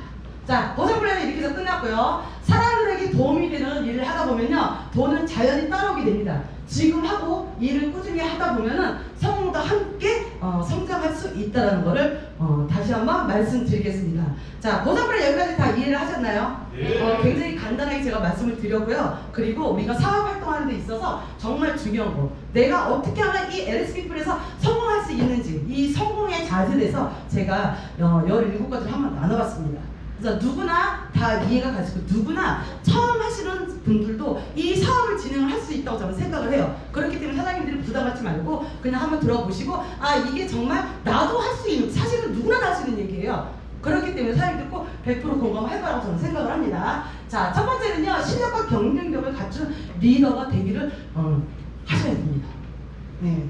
자, 보상 플랜은 이렇게 해서 끝났고요. 사람들에게 도움이 되는 일을 하다 보면요, 돈은 자연히 따라오게 됩니다. 지금 하고 일을 꾸준히 하다 보면은 성공도 함께 성장할 수 있다는 것을 다시 한번 말씀드리겠습니다. 자, 보상 플랜 여기까지 다 이해를 하셨나요? 네. 굉장히 간단하게 제가 말씀을 드렸고요. 그리고 우리가 사업 활동하는 데 있어서 정말 중요한 거, 내가 어떻게 하면 이 LSP플에서 성공할 수 있는지, 이 성공의 자세에 대해서 제가 17가지를 한번 나눠봤습니다. 그래서 누구나 다 이해가 가시고 누구나 처음 하시는 분들도 이 사업을 진행을 할 수 있다. 있다고 저는 생각을 해요. 그렇기 때문에 사장님들이 부담 갖지 말고 그냥 한번 들어보시고 아 이게 정말 나도 할 수 있는 사실은 누구나 다 할 수 있는 얘기예요. 그렇기 때문에 사장님들 꼭 100% 공감할 거라고 저는 생각을 합니다. 자, 첫 번째는요. 실력과 경쟁력을 갖춘 리더가 되기를 하셔야 됩니다. 네.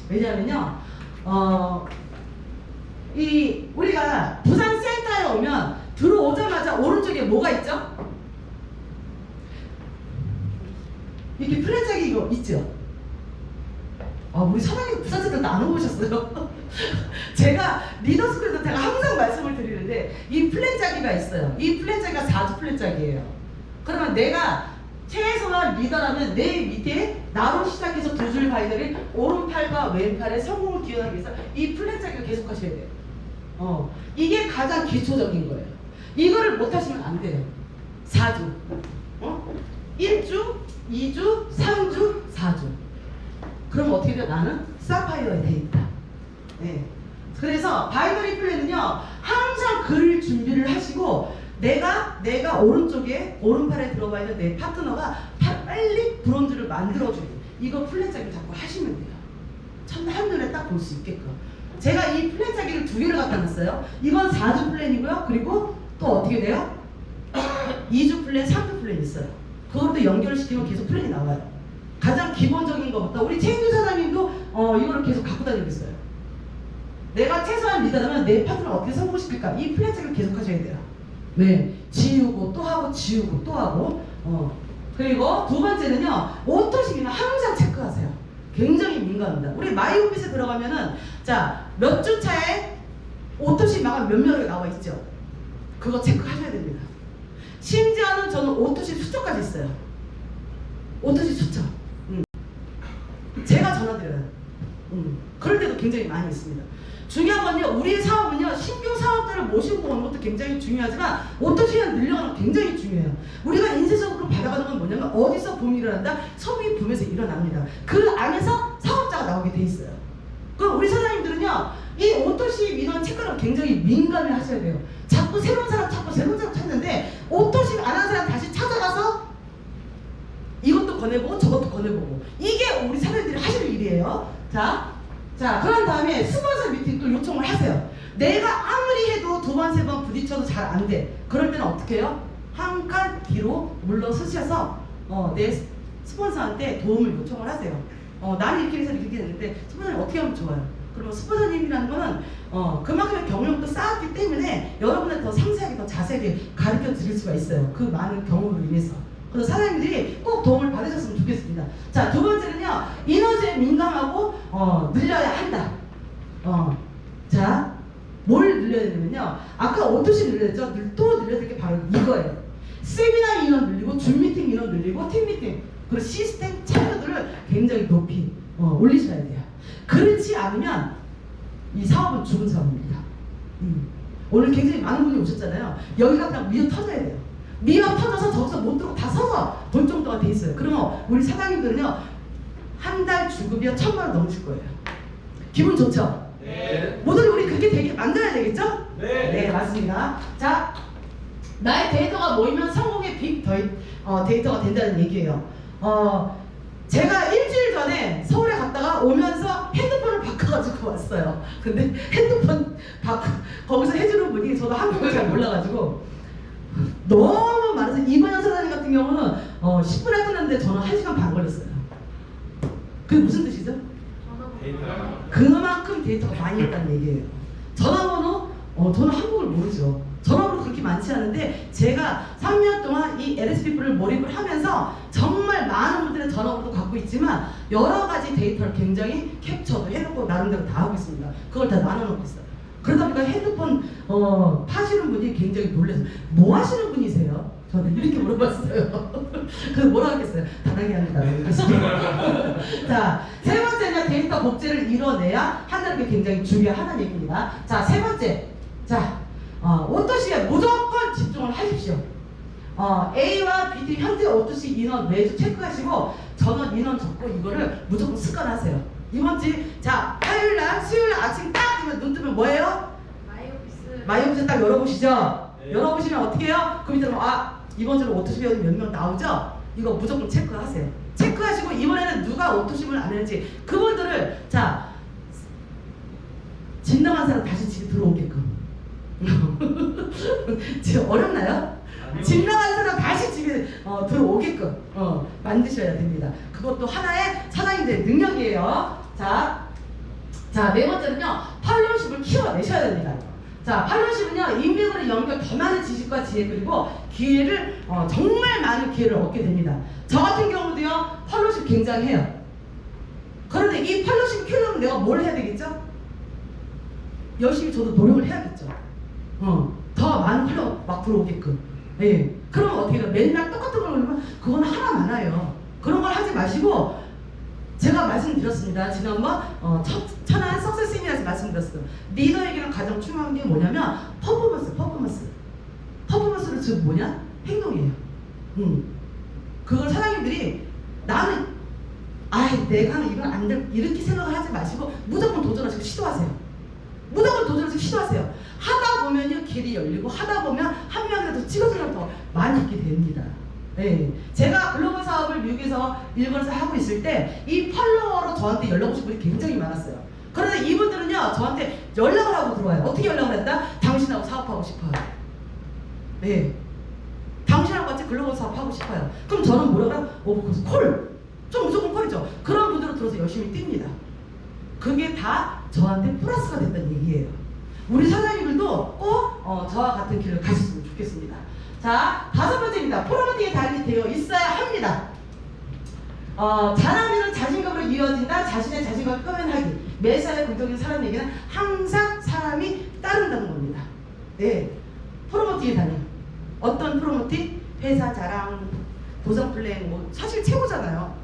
왜냐하면요. 이 우리가 부산 센터에 오면 들어오자마자 오른쪽에 뭐가 있죠? 이렇게 플랫짝이 이거 있죠? 우리 사장님 부산 센터 안 오셨어요? 제가 리더스쿨에서 제가 항상 말씀을 드리는데 이 플랫짝이가 있어요. 이 플랫짝이가 4주 플랫짝이에요. 그러면 내가 최소한 리더라면 내 밑에 나로 시작해서 두 줄 바이너리 오른팔과 왼팔의 성공을 기원하기 위해서 이 플랫짝이를 계속 하셔야 돼요. 이게 가장 기초적인 거예요. 이거를 못하시면 안 돼요. 4주 1주, 2주, 3주, 4주 그럼 어떻게 돼요? 나는 사파이어에 돼 있다. 네. 그래서 바이너리 플랜은요 항상 글 준비를 하시고 내가 오른쪽에 오른팔에 들어가 있는 내 파트너가 빨리 브론즈를 만들어주고 이거 플랫짜기를 자꾸 하시면 돼요. 한눈에 딱 볼 수 있게끔. 제가 이 플랫짜기를 2개를 갖다 놨어요. 이건 4주 플랜이고요. 그리고 또 어떻게 돼요? 2주 플랜, 3주 플랜 있어요. 그것도 연결시키면 계속 플랜이 나와요. 가장 기본적인 것부터 우리 최인주 사장님도 이거를 계속 갖고 다니고 있어요. 내가 최소한 리더라면 내 파트너를 어떻게 성공시킬까? 이 플랫책을 계속 하셔야 돼요. 네, 지우고 또 하고 지우고 또 하고. 그리고 두 번째는요, 오토식이는 항상 체크하세요. 굉장히 민감합니다. 우리 마이오핏에 들어가면은 자, 몇 주 차에 오토식 마감 몇 명이 나와 있죠. 그거 체크하셔야 됩니다. 심지어는 저는 오토식 수첩까지 있어요. 오토식 수첩. 제가 전화드려요. 그럴 때도 굉장히 많이 있습니다. 중요한 건요, 우리의 사업은요, 신규 사업자를 모시고 오는 것도 굉장히 중요하지만 오토시간 늘려가는 거 굉장히 중요해요. 우리가 인쇄적으로 받아가는 건 뭐냐면 어디서 붐이 일어난다? 소비 붐에서 일어납니다. 그 안에서 사업자가 나오게 돼 있어요. 그럼 우리 사장님들은요, 이 오토시 민원 체크를 굉장히 민감해 하셔야 돼요. 자꾸 새로운 사람 찾는데 오토시 안 하는 사람 다시 찾아가서 이것도 권해보고 저것도 권해보고 이게 우리 사장님들이 하실 일이에요. 자, 그런 다음에 스폰서 미팅도 요청을 하세요. 내가 아무리 해도 2번, 3번 부딪혀도 잘 안 돼. 그럴 때는 어떻게 해요? 한 칸 뒤로 물러서셔서 내 스폰서한테 도움을 요청을 하세요. 나는 이렇게 해서 이렇게 했는데 스폰서님 어떻게 하면 좋아요? 그러면 스폰서님이라는 거는 그만큼의 경력도 쌓았기 때문에 여러분한테 더 상세하게 더 자세하게 가르쳐 드릴 수가 있어요. 그 많은 경험으로 인해서. 그래서 사장님들이 꼭 도움을 받으셨으면 좋겠습니다. 자, 두 번째는요, 인원수에 민감하고 늘려야 한다. 자, 뭘 늘려야 되냐면요, 아까 오토시 늘렸죠? 또 늘려야 될 게 바로 이거예요. 세미나 인원 늘리고 줌미팅 인원 늘리고 팀미팅 그리고 시스템 참여도를 굉장히 높이 올리셔야 돼요. 그렇지 않으면 이 사업은 죽은 사업입니다. 오늘 굉장히 많은 분이 오셨잖아요. 여기가 그냥 미어 터져야 돼요. 미어 터져서 저기서 못 들고 다 서서 볼 정도가 돼 있어요. 그러면 우리 사장님들은요, 한 달 주급이요 1,000만 원 넘으실 거예요. 기분 좋죠? 네. 모두 우리 그렇게 되게 만들어야 되겠죠? 네. 네, 맞습니다. 자, 나의 데이터가 모이면 성공의 빅 데이터가 된다는 얘기예요. 제가 일주일 전에 서울에 갔다가 오면서 핸드폰을 바꿔가지고 왔어요. 근데 핸드폰 거기서 해주는 분이 저도 한국을 잘 몰라가지고 너무 많아서 이번현 사장님 같은 경우는 10분에 끝났는데 저는 1시간 반 걸렸어요. 그게 무슨 뜻이죠? 그만큼 데이터가 많이 있다는 얘기예요. 전화번호? 저는 한국을 모르죠. 전화번호 그렇게 많지 않은데 제가 3년 동안 이 LSP를 몰입을 하면서 정말 많은 분들의 전화번호도 갖고 있지만 여러 가지 데이터를 굉장히 캡처도 해놓고 나름대로 다 하고 있습니다. 그걸 다 나눠놓고 있어요. 그러다 보니까 핸드폰 파시는 분이 굉장히 놀라서 뭐 하시는 분이세요? 저는 이렇게 물어봤어요. 그래서 뭐라 하겠어요? 다르게 합니다. 자, 세 번째는 데이터 복제를 이뤄내야 한다는 게 굉장히 중요하다는 얘기입니다. 자, 세 번째. 자, 오토시에 무조건 집중을 하십시오. A와 B 팀 현재 오토시 인원 매주 체크하시고 전원 인원 적고 이거를 무조건 습관하세요. 이번 주, 자, 화요일날, 수요일날 아침 딱 이면 눈 뜨면 뭐예요? 마이오피스 딱 열어보시죠. 네. 열어보시면 어떻게 해요? 그 밑에 이번 주로 오토시 배우는 몇 명 나오죠? 이거 무조건 체크하세요. 체크하시고 이번에는 누가 오토심을 안 했는지 그분들을 자 진정한 사람 다시 집에 들어오게끔. 지금 어렵나요? 진정한 사람 다시 집에 들어오게끔 만드셔야 됩니다. 그것도 하나의 사장님들의 능력이에요. 자, 네 번째는요. 팔로우십을 키워내셔야 됩니다. 자, 팔로우십은요. 인맥으로 연결 더 많은 지식과 지혜 그리고 기회를 정말 많은 기회를 얻게 됩니다. 저 같은 경우도요. 팔로우십 굉장해요. 그런데 이 팔로우십 키우려면 내가 뭘 해야 되겠죠? 열심히 저도 노력을 해야겠죠. 더 많은 팔로우 막 들어오게끔. 예. 그러면 어떻게 돼요? 맨날 똑같은 걸 올리면 그건 하나 많아요. 그런 걸 하지 마시고 제가 말씀드렸습니다. 지난번 천안 석세스 세미나에서 말씀드렸어요. 리더에게는 가장 중요한 게 뭐냐면 퍼포먼스는 즉 뭐냐? 행동이에요. 그걸 사장님들이 나는 내가 하는 이건 안 돼 이렇게 생각을 하지 마시고 무조건 도전하시고 시도하세요. 무조건 도전해서 시도하세요. 하다 보면요 길이 열리고 하다 보면 한 명이라도 찍어주면 더 많이 있게 됩니다. 네. 제가 글로벌 사업을 미국에서 일본에서 하고 있을 때 이 팔로워로 저한테 연락 오신 분이 굉장히 많았어요. 그런데 이분들은요 저한테 연락을 하고 들어와요. 어떻게 연락을 했다? 당신하고 사업하고 싶어요. 네. 당신하고 같이 글로벌 사업하고 싶어요. 그럼 저는 뭐라 그래요? 콜! 좀 무조건 콜이죠. 그런 분들은 들어서 열심히 뜁니다. 그게 다 저한테 플러스가 된다는 얘기예요. 우리 사장님들도 꼭 저와 같은 길을 가셨으면 좋겠습니다. 자, 5번째입니다. 프로모팅의 달인이 되어 있어야 합니다. 자랑이는 자신감으로 이어진다. 자신의 자신감을 표현하기. 매사에 긍정적인 사람에게는 항상 사람이 따른다는 겁니다. 네, 프로모팅의 달인. 어떤 프로모팅? 회사 자랑, 보상 플랜, 뭐 사실 최고잖아요.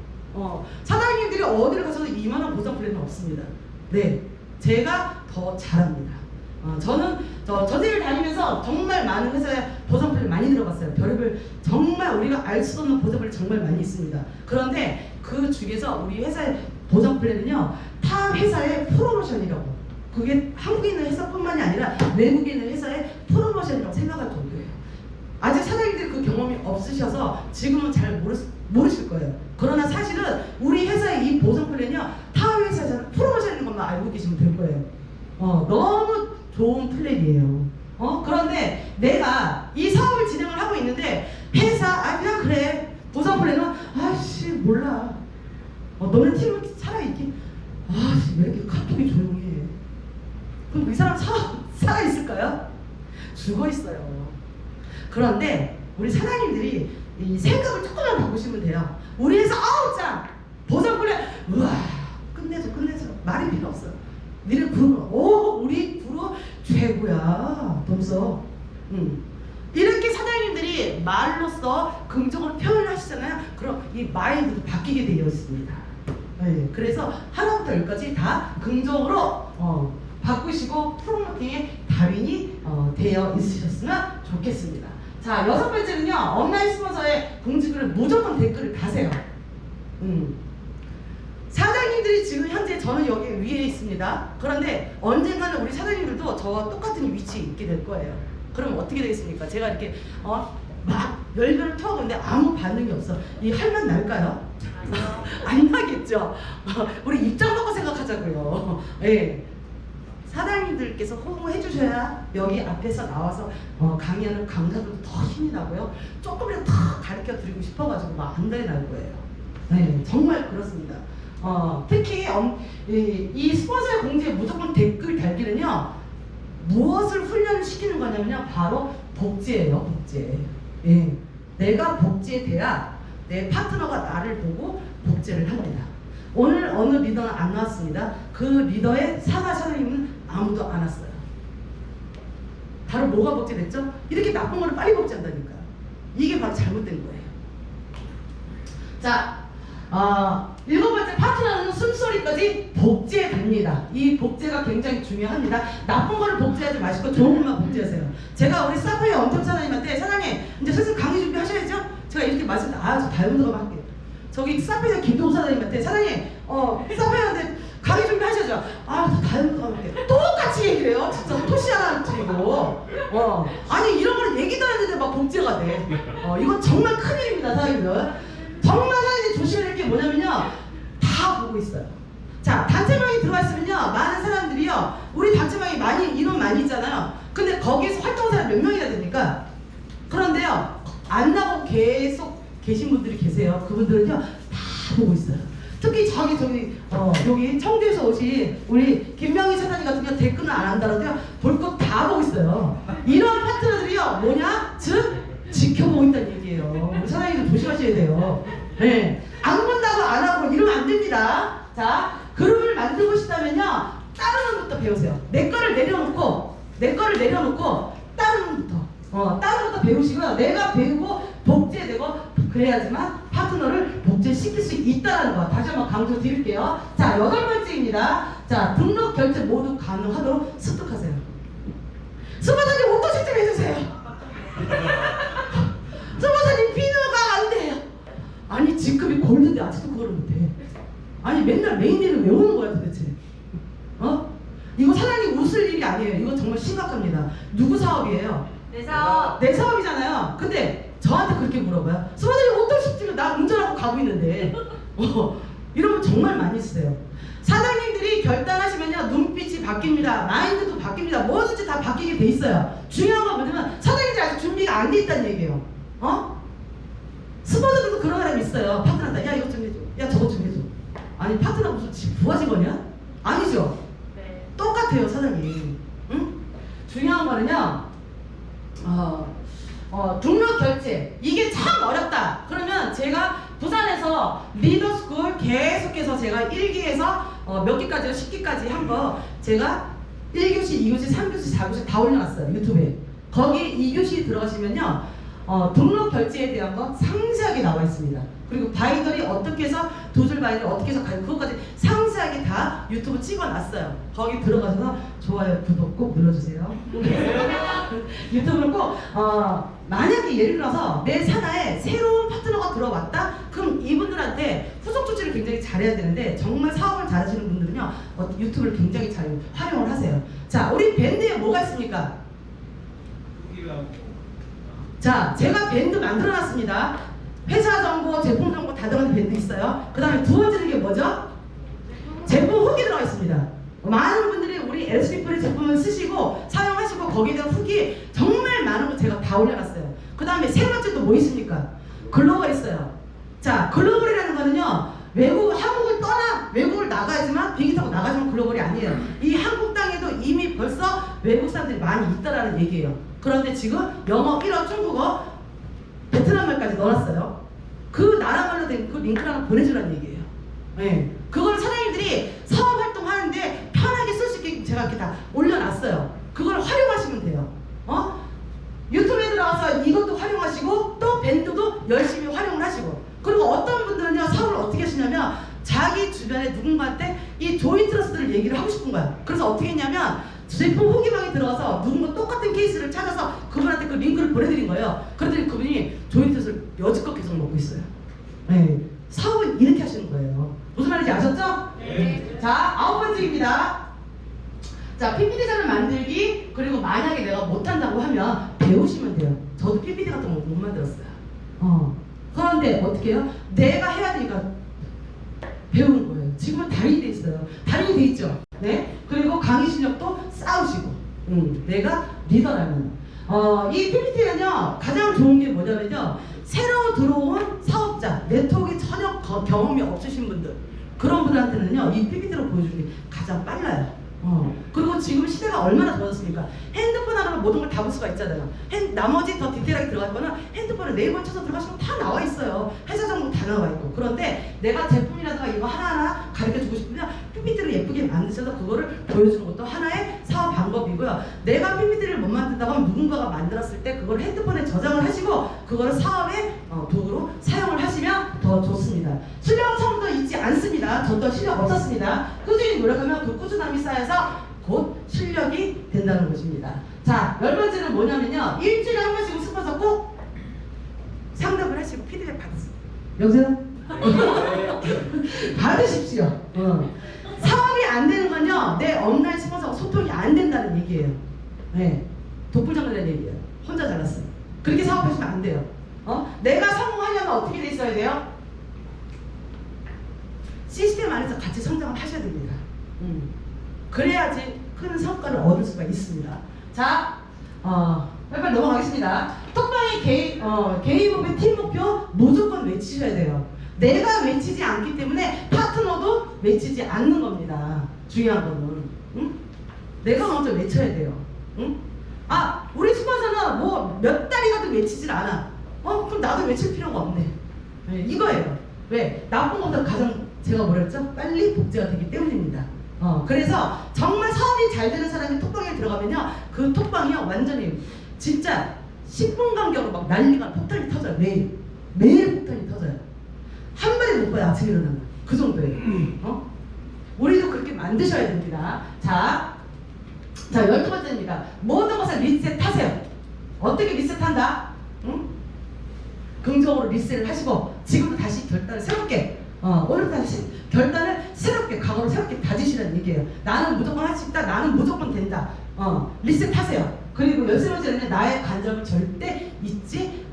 사장님들이 어디를 가서도 이만한 보상 플랜은 없습니다. 네, 제가 더 잘합니다. 저는 저들을 다니면서 정말 많은 회사에 보상 플랜 많이 들어갔어요. 별의별 정말 우리가 알 수 없는 보상 플랜 정말 많이 있습니다. 그런데 그 중에서 우리 회사의 보상 플랜은요, 타 회사의 프로모션이라고. 그게 한국에 있는 회사뿐만이 아니라 외국에 있는 회사의 프로모션이라고 생각할 정도예요. 아직 사장님들이 그 경험이 없으셔서 지금은 잘 모르실 거예요. 그러나 사실은 우리 회사의 이 보상 플랜이요, 타 회사에서는 프로모션인 것만 알고 계시면 될 거예요. 너무 좋은 플랜이에요. 그런데 내가 이 사업을 진행을 하고 있는데 회사 그냥 그래 보상 플랜은 몰라. 너네 팀은 살아있긴 왜 이렇게 카톡이 조용해. 그럼 이 사람 살아있을까요? 죽어있어요. 그런데 우리 사장님들이 이 생각을 조금만 바꾸시면 돼요. 우리 회사 짱! 보상 플랜 우와 끝내줘 말이 필요 없어요. 니네 그룹은 우리 그룹 최고야 동서. 이렇게 사장님들이 말로써 긍정을 표현하시잖아요. 그럼 이 마인드도 바뀌게 되어 있습니다. 네, 그래서 하나부터 열까지 다 긍정으로 바꾸시고 프로모팅의 달인이 되어 있으셨으면 좋겠습니다. 자, 6번째는요. 온라인 스폰서의 공지글을 무조건 댓글을 다세요. 사장님들이 지금 현재 저는 여기 위에 있습니다. 그런데 언젠가는 우리 사장님들도 저와 똑같은 위치에 있게 될 거예요. 그럼 어떻게 되겠습니까? 제가 이렇게 막 열변을 터고 있는데 아무 반응이 없어. 이 할만 날까요? 안 나겠죠. 우리 입장 바꿔 생각하자고요. 네. 사장님들께서 호응해 주셔야 여기 앞에서 나와서 강의하는 강사들도 더 힘이 나고요. 조금이라도 더 가르쳐 드리고 싶어가지고 막 안달이 날 거예요. 네, 정말 그렇습니다. 특히 이 스폰서의 공지에 무조건 댓글 달기는요, 무엇을 훈련을 시키는 거냐면요, 바로 복제예요. 복제. 예, 내가 복제돼야 내 파트너가 나를 보고 복제를 합니다. 오늘 어느 리더는 안 나왔습니다. 그 리더의 사장님은 아무도 안 왔어요. 바로 뭐가 복제됐죠? 이렇게 나쁜 거를 빨리 복제한다니까요. 이게 바로 잘못된 거예요. 자, 7번째 파트너는 숨소리까지 복제됩니다. 이 복제가 굉장히 중요합니다. 나쁜 거를 복제하지 마시고 좋은 것만 복제하세요. 제가 우리 사파이어 엄청 사장님한테 사장님 이제 슬슬 강의 준비하셔야죠? 제가 이렇게 말씀드렸는데 저 다른 거만 할게요. 저기 사파이어 김동 사장님한테 사장님 사파이어한테 강의 준비하셔야죠. 저 다른 거만 할게요. 똑같이 얘기를 해요. 진짜 토시 하나 드리고 아니 이런 거는 얘기도 안 했는데 막 복제가 돼. 이건 정말 큰일입니다 사장님들. 조심해야 될 게 뭐냐면요. 다 보고 있어요. 자, 단체방에 들어가 있으면요. 많은 사람들이요. 우리 단체방에 인원 많이 있잖아요. 근데 거기에서 활동하는 사람 몇 명이나 됩니까? 그런데요. 안 나오고 계속 계신 분들이 계세요. 그분들은요. 다 보고 있어요. 특히 여기 청주에서 오신 우리 김명희 차장님 같은 경우 댓글은 안 한다는데요. 볼 것 다 보고 있어요. 이런 파트너들이요. 뭐냐? 즉 지켜보고 있다는 얘기예요. 우리 사장님도 조심하셔야 돼요. 네. 안 본다고 안 하고 이러면 안 됩니다. 자, 그룹을 만들고 싶다면요. 다른 것부터 배우세요. 내 거를 내려놓고 다른 것부터 배우시고요. 내가 배우고 복제되고 그래야지만 파트너를 복제시킬 수 있다는 거 다시 한번 강조 드릴게요. 자, 8번째입니다. 자, 등록 결제 모두 가능하도록 습득하세요. 스포자님 오토시 좀 해주세요. 스포자님 비누가 안 돼요. 아니 직급이 골든데 아직도 그거를 못해. 아니 맨날 메인일을 외우는 거야 도대체. 이거 사장님 웃을 일이 아니에요. 이거 정말 심각합니다. 누구 사업이에요? 내 사업. 내 사업이잖아요. 근데 저한테 그렇게 물어봐요. 스포자님 오토시 지금 나 운전하고 가고 있는데 이러면 정말 많이 쓰세요. 사장님들이 결단하시면요 눈빛이 바뀝니다. 마인드도 바뀝니다. 뭐든지 다 바뀌게 돼 있어요. 중요한 건 뭐냐면 사장님들이 아직 준비가 안 돼 있다는 얘기예요. 스포츠들도 그런 사람이 있어요. 파트너한테 야 이것 좀 해줘. 야 저것 좀 해줘. 아니 파트너 무슨 부하 직원이야? 아니죠. 네. 똑같아요 사장님. 응? 중요한 거는요. 등록 결제 이게 참 어렵다. 그러면 제가 부산에서 리더스쿨 계속해서 제가 1기에서 몇 기까지요? 10기까지 한 거 제가 1교시, 2교시, 3교시, 4교시 다 올려놨어요 유튜브에. 거기 2교시 들어가시면요 등록 결제에 대한 거 상세하게 나와 있습니다. 그리고 바이더리 어떻게 해서 도줄 바이더리 어떻게 해서 가요 그것까지 상세하게 다 유튜브 찍어놨어요. 거기 들어가셔서 좋아요, 구독 꼭 눌러주세요. 유튜브를 꼭 만약에 예를 들어서 내 산하에 새로운 파트너가 들어왔다? 그럼 이분들한테 후속 조치를 굉장히 잘해야 되는데 정말 사업을 잘하시는 분들은요 유튜브를 굉장히 잘 활용을 하세요. 자, 우리 밴드에 뭐가 있습니까? 자, 제가 밴드 만들어놨습니다. 회사 정보, 제품 정보 다 들어가는 밴드 있어요. 그 다음에 두 번째는 게 뭐죠? 제품 후기 들어가 있습니다. 많은 분들이 우리 LSP풀의 제품을 쓰시고 사용하시고 거기에 대한 후기 정말 많은 거 제가 다 올려놨어요. 그 다음에 세 번째 또 뭐 있습니까? 글로벌 있어요. 자, 글로벌이라는 거는요 외국을 나가야지만 비행기 타고 나가지만 글로벌이 아니에요. 이 한국 땅에도 이미 벌써 외국 사람들이 많이 있다라는 얘기예요. 그런데 지금 영어, 1어, 중국어, 베트남말까지 넣어놨어요. 그 나라말로 된 그 링크를 하나 보내주라는 얘기예요. 네. 그걸 사장님들이 사업 활동하는데 편하게 쓸 수 있게 제가 이렇게 다 올려놨어요. 그걸 활용하시면 돼요. 유튜브에 들어가서 이것도 활용하시고 또 밴드도 열심히 활용을 하시고 그리고 어떤 분들은요 사업을 어떻게 하시냐면 자기 주변에 누군가한테 이 조인트러스트를 얘기를 하고 싶은 거야. 그래서 어떻게 했냐면 제품 후기방에 들어가서 누군가 똑같은 케이스를 찾아서 그분한테 그 링크를 보내드린 거예요. 그랬더니 그분이 조인트러스트를 여지껏 계속 먹고 있어요. 네. 사업은 이렇게 하시는 거예요. 무슨 말인지 아셨죠? 네. 자, 9번째입니다. 자, PPT자를 만들기. 그리고 만약에 내가 못한다고 하면 배우시면 돼요. 저도 PPT 같은 거 못 만들었어요. 그런데 어떻게 해요? 내가 해야 되니까 배우는 거예요. 지금은 달인이 돼 있어요. 달인이 돼 있죠. 네. 그리고 강의 실력도 쌓으시고. 내가 리더라는. 이 PPT는요 가장 좋은 게 뭐냐면요 새로 들어온 사업자, 네트워크에 전혀 경험이 없으신 분들 그런 분들한테는요 이 PPT로 보여주는 게 가장 빨라요. 그리고 지금 시대가 얼마나 좋아졌습니까? 핸드폰 하나로 모든 걸 다 볼 수가 있잖아요. 나머지 더 디테일하게 들어갈 거는 핸드폰에 네이버 쳐서 들어가시면 다 나와 있어요. 회사 정보 다 나와 있고. 그런데 내가 제품이라든가 이거 하나하나 가르쳐 주고 싶으면 PPT를 예쁘게 만드셔서 그거를 보여주는 것도 하나의 사업 방법이고요. 내가 PPT를 못 만든다고 하면 누군가가 만들었을 때 그걸 핸드폰에 저장을 하시고 그거를 사업의 도구로 사용을 하시면 더 좋습니다. 실력 처음부터 잊지 않습니다. 저도 실력 없었습니다. 꾸준히 노력하면 그 꾸준함이 쌓여서 곧 실력이 된다는 것입니다. 자, 10번째는 뭐냐면요. 일주일에 한 번씩 스폰서 꼭 상담을 하시고 피드백 받으세요. 여보세요? 받으십시오. 사업이 안 되는 건요. 내 온라인 스폰서하고 소통이 안 된다는 얘기예요. 네. 독불장군이라는 얘기예요. 혼자 잘났어요. 그렇게 사업하시면 안 돼요. 내가 성공하려면 어떻게 돼 있어야 돼요? 시스템 안에서 같이 성장을 하셔야 됩니다. 그래야지 큰 성과를 얻을 수가 있습니다. 자, 빨리빨리 넘어가겠습니다. 톡방의 개인목표, 팀 목표 무조건 외치셔야 돼요. 내가 외치지 않기 때문에 파트너도 외치지 않는 겁니다. 중요한 거는. 응? 내가 먼저 외쳐야 돼요. 응? 아, 우리 스폰서는 뭐 몇 달이 가도 외치질 않아. 그럼 나도 외칠 필요가 없네. 네, 이거예요. 왜? 나쁜 것보다 가장 제가 뭐랬죠? 빨리 복제가 되기 때문입니다. 그래서 정말 사업이 잘 되는 사람이 톡방에 들어가면요, 그 톡방이요 완전히 진짜 10분 간격으로 막 난리가 폭탄이 터져요. 매일 폭탄이 터져요. 한 마리 못 봐요. 아침에 일어나면 그 정도예요. 우리도 그렇게 만드셔야 됩니다. 자 12번째입니다. 모든 것을 리셋하세요. 어떻게 리셋한다? 응? 긍정으로 리셋을 하시고 지금부터 다시 결단을 새롭게 오늘부터 다시 결단을 새롭게 과거로 새롭게 다지시라는 얘기예요. 나는 무조건 할 수 있다. 나는 무조건 된다. 리셋하세요. 그리고 13번째는 나의 간접을 절대 잊지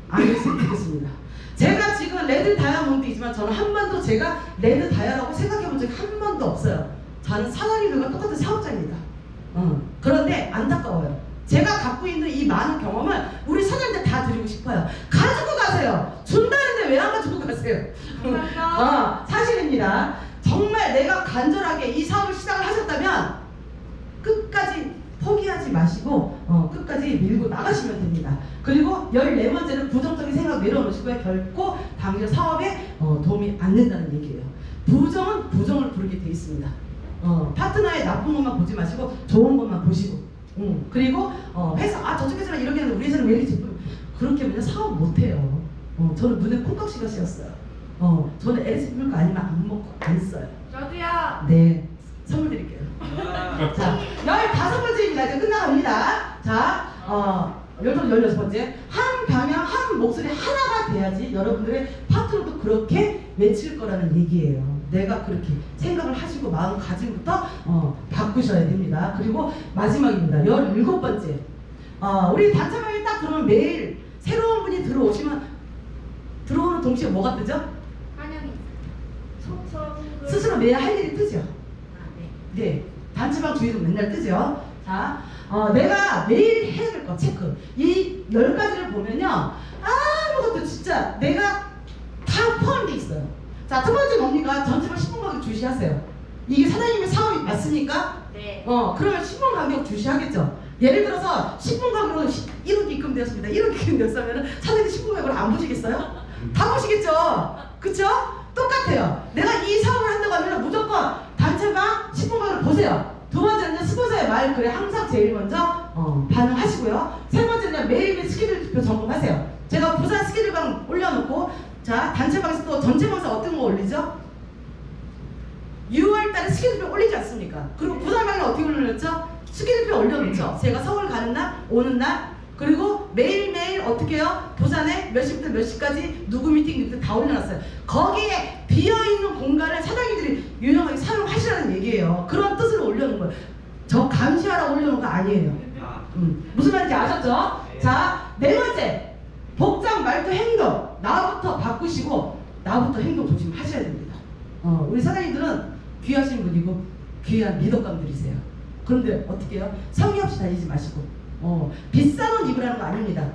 않으시면 되겠습니다. 제가 지금 레드 다이아몬드이지만 저는 한 번도 제가 레드 다이아라고 생각해 본 적이 한 번도 없어요. 저는 사장님들과 똑같은 사업자입니다. 그런데 안타까워요. 제가 갖고 있는 이 많은 경험을 우리 사장님들 다 드리고 싶어요. 가지고 가세요. 준다는데 왜 안 가지고 가세요? 사실입니다. 정말 내가 간절하게 이 사업을 시작을 하셨다면 끝까지 포기하지 마시고 끝까지 밀고 나가시면 됩니다. 그리고 14번째는 부정적인 생각 내려놓으시고요. 결코 당신 사업에 도움이 안 된다는 얘기예요. 부정은 부정을 부르게 돼 있습니다. 파트너의 나쁜 것만 보지 마시고 좋은 것만 보시고 그리고 회사 저쪽 회사는 이렇게 하는데 우리 회사는 왜 이렇게 제품 그렇게 하면 사업 못해요. 저는 눈에 콩깍지가 씌었어요. 저는 LS 물가 아니면 안 먹고 안 써요. 저도요. 네, 선물 드릴게요. 자, 15번째입니다. 이제 끝나갑니다. 자, 16번째. 한 방향, 한 목소리 하나가 돼야지 여러분들의 파트너도 그렇게 외칠 거라는 얘기예요. 내가 그렇게 생각을 하시고 마음가짐부터 바꾸셔야 됩니다. 그리고 마지막입니다. 17번째. 우리 단체방에 딱 들어오면 매일 새로운 분이 들어오는 동시에 뭐가 뜨죠? 환영이. 소설. 스스로 매일 할 일이 뜨죠. 네. 네, 단체방 주위도 맨날 뜨죠. 자, 내가 매일 해야 될 거 체크. 이 10가지를 보면요, 아무것도 진짜 내가 다 포함되어 있어요. 자, 첫 번째 뭡니까? 전체방 10분 간격 주시하세요. 이게 사장님의 사업이 맞습니까? 네. 그러면 10분 간격 주시하겠죠. 예를 들어서 10분 간격으로 1억 입금되었습니다. 1억 입금되었으면 사장님 10분 간격으로 안 보시겠어요? 다 보시겠죠? 그쵸? 똑같아요. 내가 이 사업을 한다고 하면 무조건 단체방 10분 간격을 보세요. 두 번째는 스폰서의 말 글에 항상 제일 먼저 반응하시고요. 세 번째는 매일매일 스케줄표 점검하세요. 제가 부산 스케줄방 올려놓고 자, 단체방에서 또 전체방에서 어떤 거 올리죠? 6월달에 스케줄표 올리지 않습니까? 그리고 부산방에는 어떻게 올려놓죠? 스케줄표 올려놓죠. 제가 서울 가는 날, 오는 날, 그리고 매일매일 어떻게 해요? 부산에 몇 시부터 몇 시까지 누구 미팅 다 올려놨어요. 거기에 비어있는 공간을 사장님들이 유용하게 사용하시라는 얘기예요. 그런 뜻으로 올려놓은 거예요. 저 감시하라고 올려놓은 거 아니에요. 무슨 말인지 아셨죠? 자, 네 번째. 복장, 말투, 행동. 나부터 바꾸시고 나부터 행동 조심하셔야 됩니다. 우리 사장님들은 귀하신 분이고 귀한 리더감들이세요. 그런데 어떻게 해요? 성의 없이 다니지 마시고 비싼 옷 입으라는 거 아닙니다.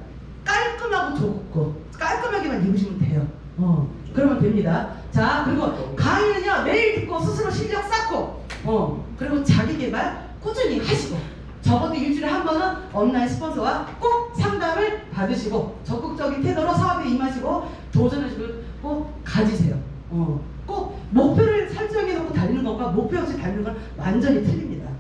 깔끔하고 좋고 깔끔하게만 입으시면 돼요. 그러면 됩니다. 자, 그리고 강의는요 매일 듣고 스스로 실력 쌓고 그리고 자기 개발 꾸준히 하시고 적어도 일주일에 한 번은 온라인 스폰서와 꼭 상담을 받으시고 적극적인 태도로 사업에 임하시고 도전의식을 꼭 가지세요. 꼭 목표를 설정해 놓고 달리는 것과 목표 없이 달리는 건 완전히 틀립니다.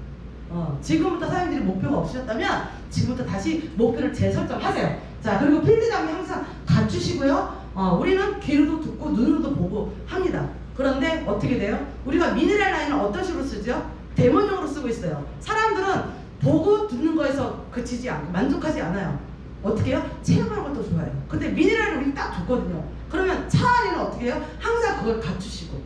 지금부터 사장님들이 목표가 없으셨다면 지금부터 다시 목표를 재설정하세요. 자, 그리고 필드 장비 항상 갖추시고요. 우리는 귀로도 듣고 눈으로도 보고 합니다. 그런데 어떻게 돼요? 우리가 미네랄 라인을 어떤 식으로 쓰죠? 데모용으로 쓰고 있어요. 사람들은 보고 듣는 거에서 그치지 않고 만족하지 않아요. 어떻게 해요? 체험하는 것도 좋아요. 근데 미네랄은 우리 딱 좋거든요. 그러면 차 안에는 어떻게 해요? 항상 그걸 갖추시고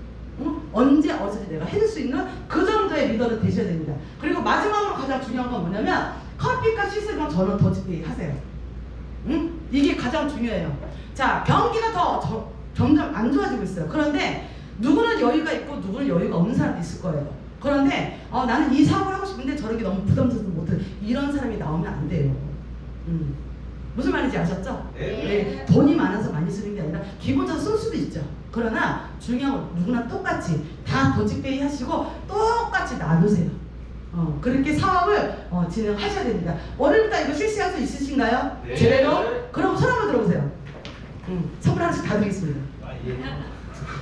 언제 어디서 내가 해줄 수 있는 그 정도의 리더는 되셔야 됩니다. 그리고 마지막으로 가장 중요한 건 뭐냐면 커피값 시스템 전원 더치페이 하세요. 이게 가장 중요해요. 자, 경기가 점점 안 좋아지고 있어요. 그런데 누구는 여유가 있고 누구는 여유가 없는 사람도 있을 거예요. 그런데 나는 이 사업을 하고 싶은데 저런 게 너무 부담스러워서 못해. 이런 사람이 나오면 안 돼요. 무슨 말인지 아셨죠? 네. 돈이 많아서 많이 쓰는 게 아니라 기본적으로 쓸 수도 있죠. 그러나 중요한 건 누구나 똑같이 다 도직페이 하시고 똑같이 나누세요. 그렇게 사업을 진행하셔야 됩니다. 월요일부터 이거 실시할 수 있으신가요? 네. 제대로? 그럼 손 한번 들어보세요. 선물 하나씩 다 드리겠습니다.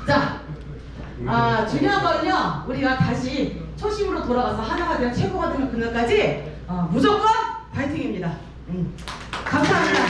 자, 중요한 거는요, 우리가 다시 초심으로 돌아가서 하나가 되어 최고가 되는 그날까지 무조건 파이팅입니다. 감사합니다.